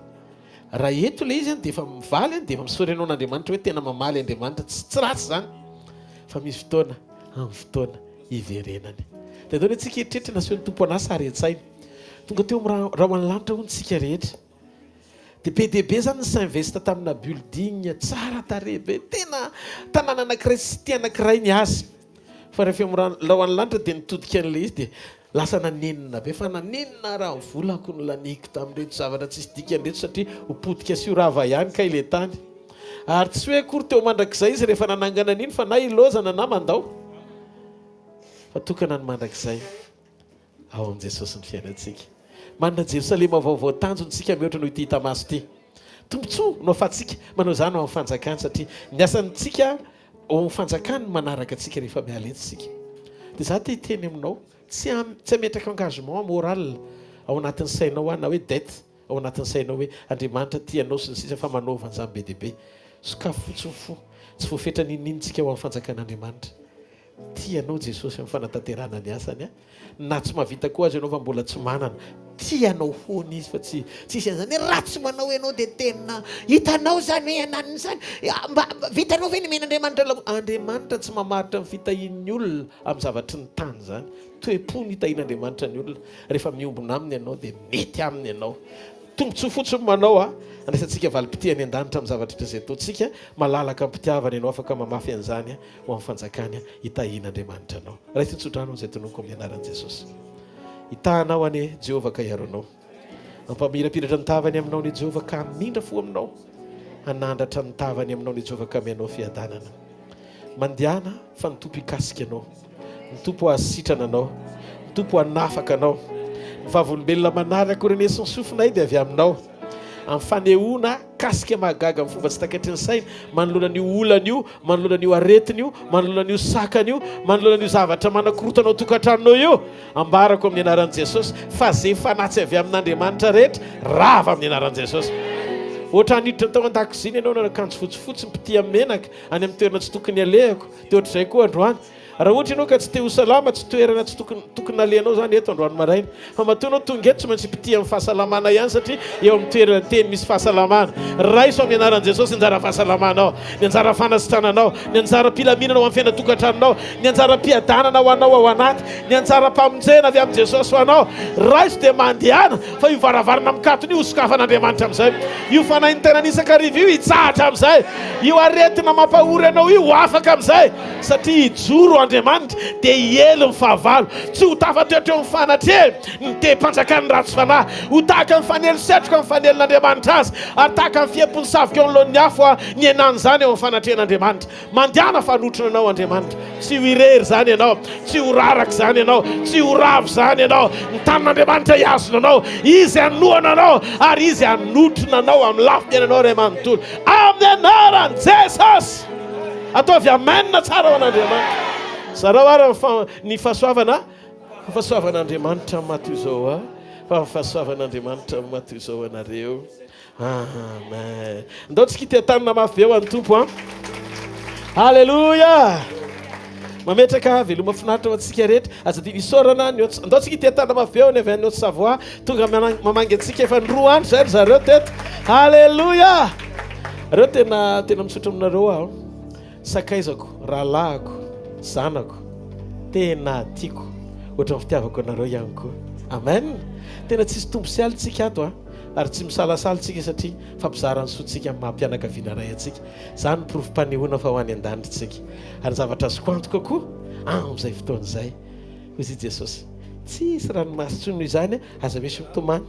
raha eto ilay izy dia efa mivaly dia efa misory anao n'Andriamanitra hoe tena mamaly Andriamanitra tsy ratsy zany fa misy fotoana amin'ny fotoana iverenany dia dao antsika eritreritra nasehon'ny tompo anahy saretsainy tonga teo raha ho any lanitra ho ntsika rehetra dia be dia be zany ny s'investa tamina building tsara tarebe tena tanàna anankiray sy ty anankiray ny azy fa rehefa raha ho any lanitra dia nitodika an'ilay izy dia lasa nanenina be fa nanenina raha volako no laniko tamin'reto zavatra tsisy dikan'reto satria hopodika sy ho rava ihany ka ile tany ary tsy hoe akory teo mandrakizay izy rehefa nanangana an'iny fa na ilozana na mandao fa tokana ny mandrakizay ao amin'i Jesosy ny fiainantsika manana Jerosalema vaovao tanjontsika mihoatra noho ity hita maso ity tombotsoa no afatsika manao izany ao amin'ny fanjakany satria ny asantsika ao amin'ny fanjakany manaraka antsika rehefa miala etsitsika dia za te hiteny aminao tsy hametraka engagement moral ao anatin'ny sainao na hoe dette ao anatin'ny sainao hoe Andriamanitra tianao sy ny sisa fa manaovany zany be deaibe sokafo fotsiny fo tsy voafetra nininitsika ao amin'ny fanjakan'Andriamanitra tianao Jesosy amin'ny fanatanterana ny asany na tsy mahavita koa azy ianao fa mbola tsy manana tianao foana izy fa tsy izany raha tsy manao ianao dia tena hitanao zany hoe ananiny zany mba vitanao ve ny men'Andriamanitra Andriamanitra tsy mamaritra ny fitahian'ny olona amin'ny zavatry ny tany zany toe-po ny hitahian'Andriamanitra ny olona rehefa miombona aminy ianao dia mety aminy ianao tombotsoa fotsiny manao andraisantsika valim-pity any an-danitra amin'ny zavatra izay ataontsika malalaka mpitiavana ianao afaka mamafy an'izany ho amin'ny fanjakany hitahian'Andriamanitra anao raha itotsodrano izay tononoko amin'ny anaran'i Jesosy hitahanao anie Jehovah ka hiaronao ampamirapiratra ny tavany aminao ny Jehovah ka hamindra fo aminao hanandratra ny tavany aminao ny Jehovah ka mianao fiadanana mandihana fa ny tompo hikasika anao ny tompo hasitrana anao ny tompo hanafaka anao ny vavolombelona manaraka orenesy ny sofinay dia avy aminao amin'ny fanehoana kasika mahagaga amin'ny fomba tsy takatry ny saina manoloana an'io olana io manoloana an'io aretiny io manoloana an'io sakany io manoloana an'io zavatra manakorotanao tokantranonao io ambarako amin'ny anaran'i Jesosy fa zay fanatsy avy amin'Andriamanitra rehetra rava amin'ny anaran'i Jesosy ohatra haniditra ny tao an-dakoziny ianao na akanjo fotsifotsy mipity amin'ny menaka any amin'ny toerana tsy tokony alehako dia ohatr'izay koa androany raha ohatra ianao ka tsy te ho salama tsy toerana tsy tokony alehanao zany eto androany maraina fa matoa anao tonga eto tsy maintsy pity amin'ny fahasalamana ihany satria eo amin'ny toerana teny misy fahasalamana raiso amin'ny anaran'i Jesosy ny anjara fahasalamanao ny anjara fanasitrananao ny anjara pilaminanao amin'ny fiaina tokantranonao ny anjara piadanana ho anao ao anaty ny anjara mpamonjena avy amin'i Jesosy ho anao raiso dia mandehana fa io varavarana mikatony io sokafan'Andriamanitra amin'izay io fanahy ny tena nisakarivo io hitsahatra amin'izay io aretina mampahory anao io ho afaka amin'izay satria hijoro Andriamanitra dia hielo ny fahavalo tsy ho tafatoetra eo ny fanatrehany ny te-mpanjakany ratsy fanahy ho tahaka ny fanely setroka ny fanelon'Andriamanitra azy ary tahaka ny fiepony savika eo anoloan'ny afo ny enany zany eo amin'ny fanatrehan'Andriamanitra mandehana fanotrona anao Andriamanitra tsy ho irery zany ianao tsy ho raraka zany ianao tsy ho ravo zany ianao ny tanan'Andriamanitra hiazona anao izy hanohana anao ary izy hanotrona anao amin'ny lafiny anao ray manontolo amin'ny anaran'i Jesosy ataovy amenina tsara ho an'Andriamanitra zarao ary ny fahasoavan'Andriamanitra mato izao fa fahasoavan'Andriamanitra mato izao anareo amen ndao tsika ity tanana mafy be ho an'ny tompo halleluja mametraka veloma finaritra ho antsika rehetra azadi isorana ndao tsika ity tanana mafy be ho ny avy an'ny Haute-Savoie tonga mamangy antsika efa ny 2 andro zay ry zareo teto halleluja reo tena misaotra aminareo aho, sakaizako, rahalahiko, zanako, tena tiako ohatran'ny fitiavako anareo ihany koa. Amen. Tena tsisy tombotsy alitsika ato a, ary tsy misalasalantsika satria fampizarany soantsika amin'ny mahampianakaviana ray antsika. Zany porofom-panehoana fa ho any an-danitra ary zavatra azoko antoka koa amin'izay fotoana izay. Hoy izy Jesosy, tsisy ranomasy intsony noho izany aza misy mitomany.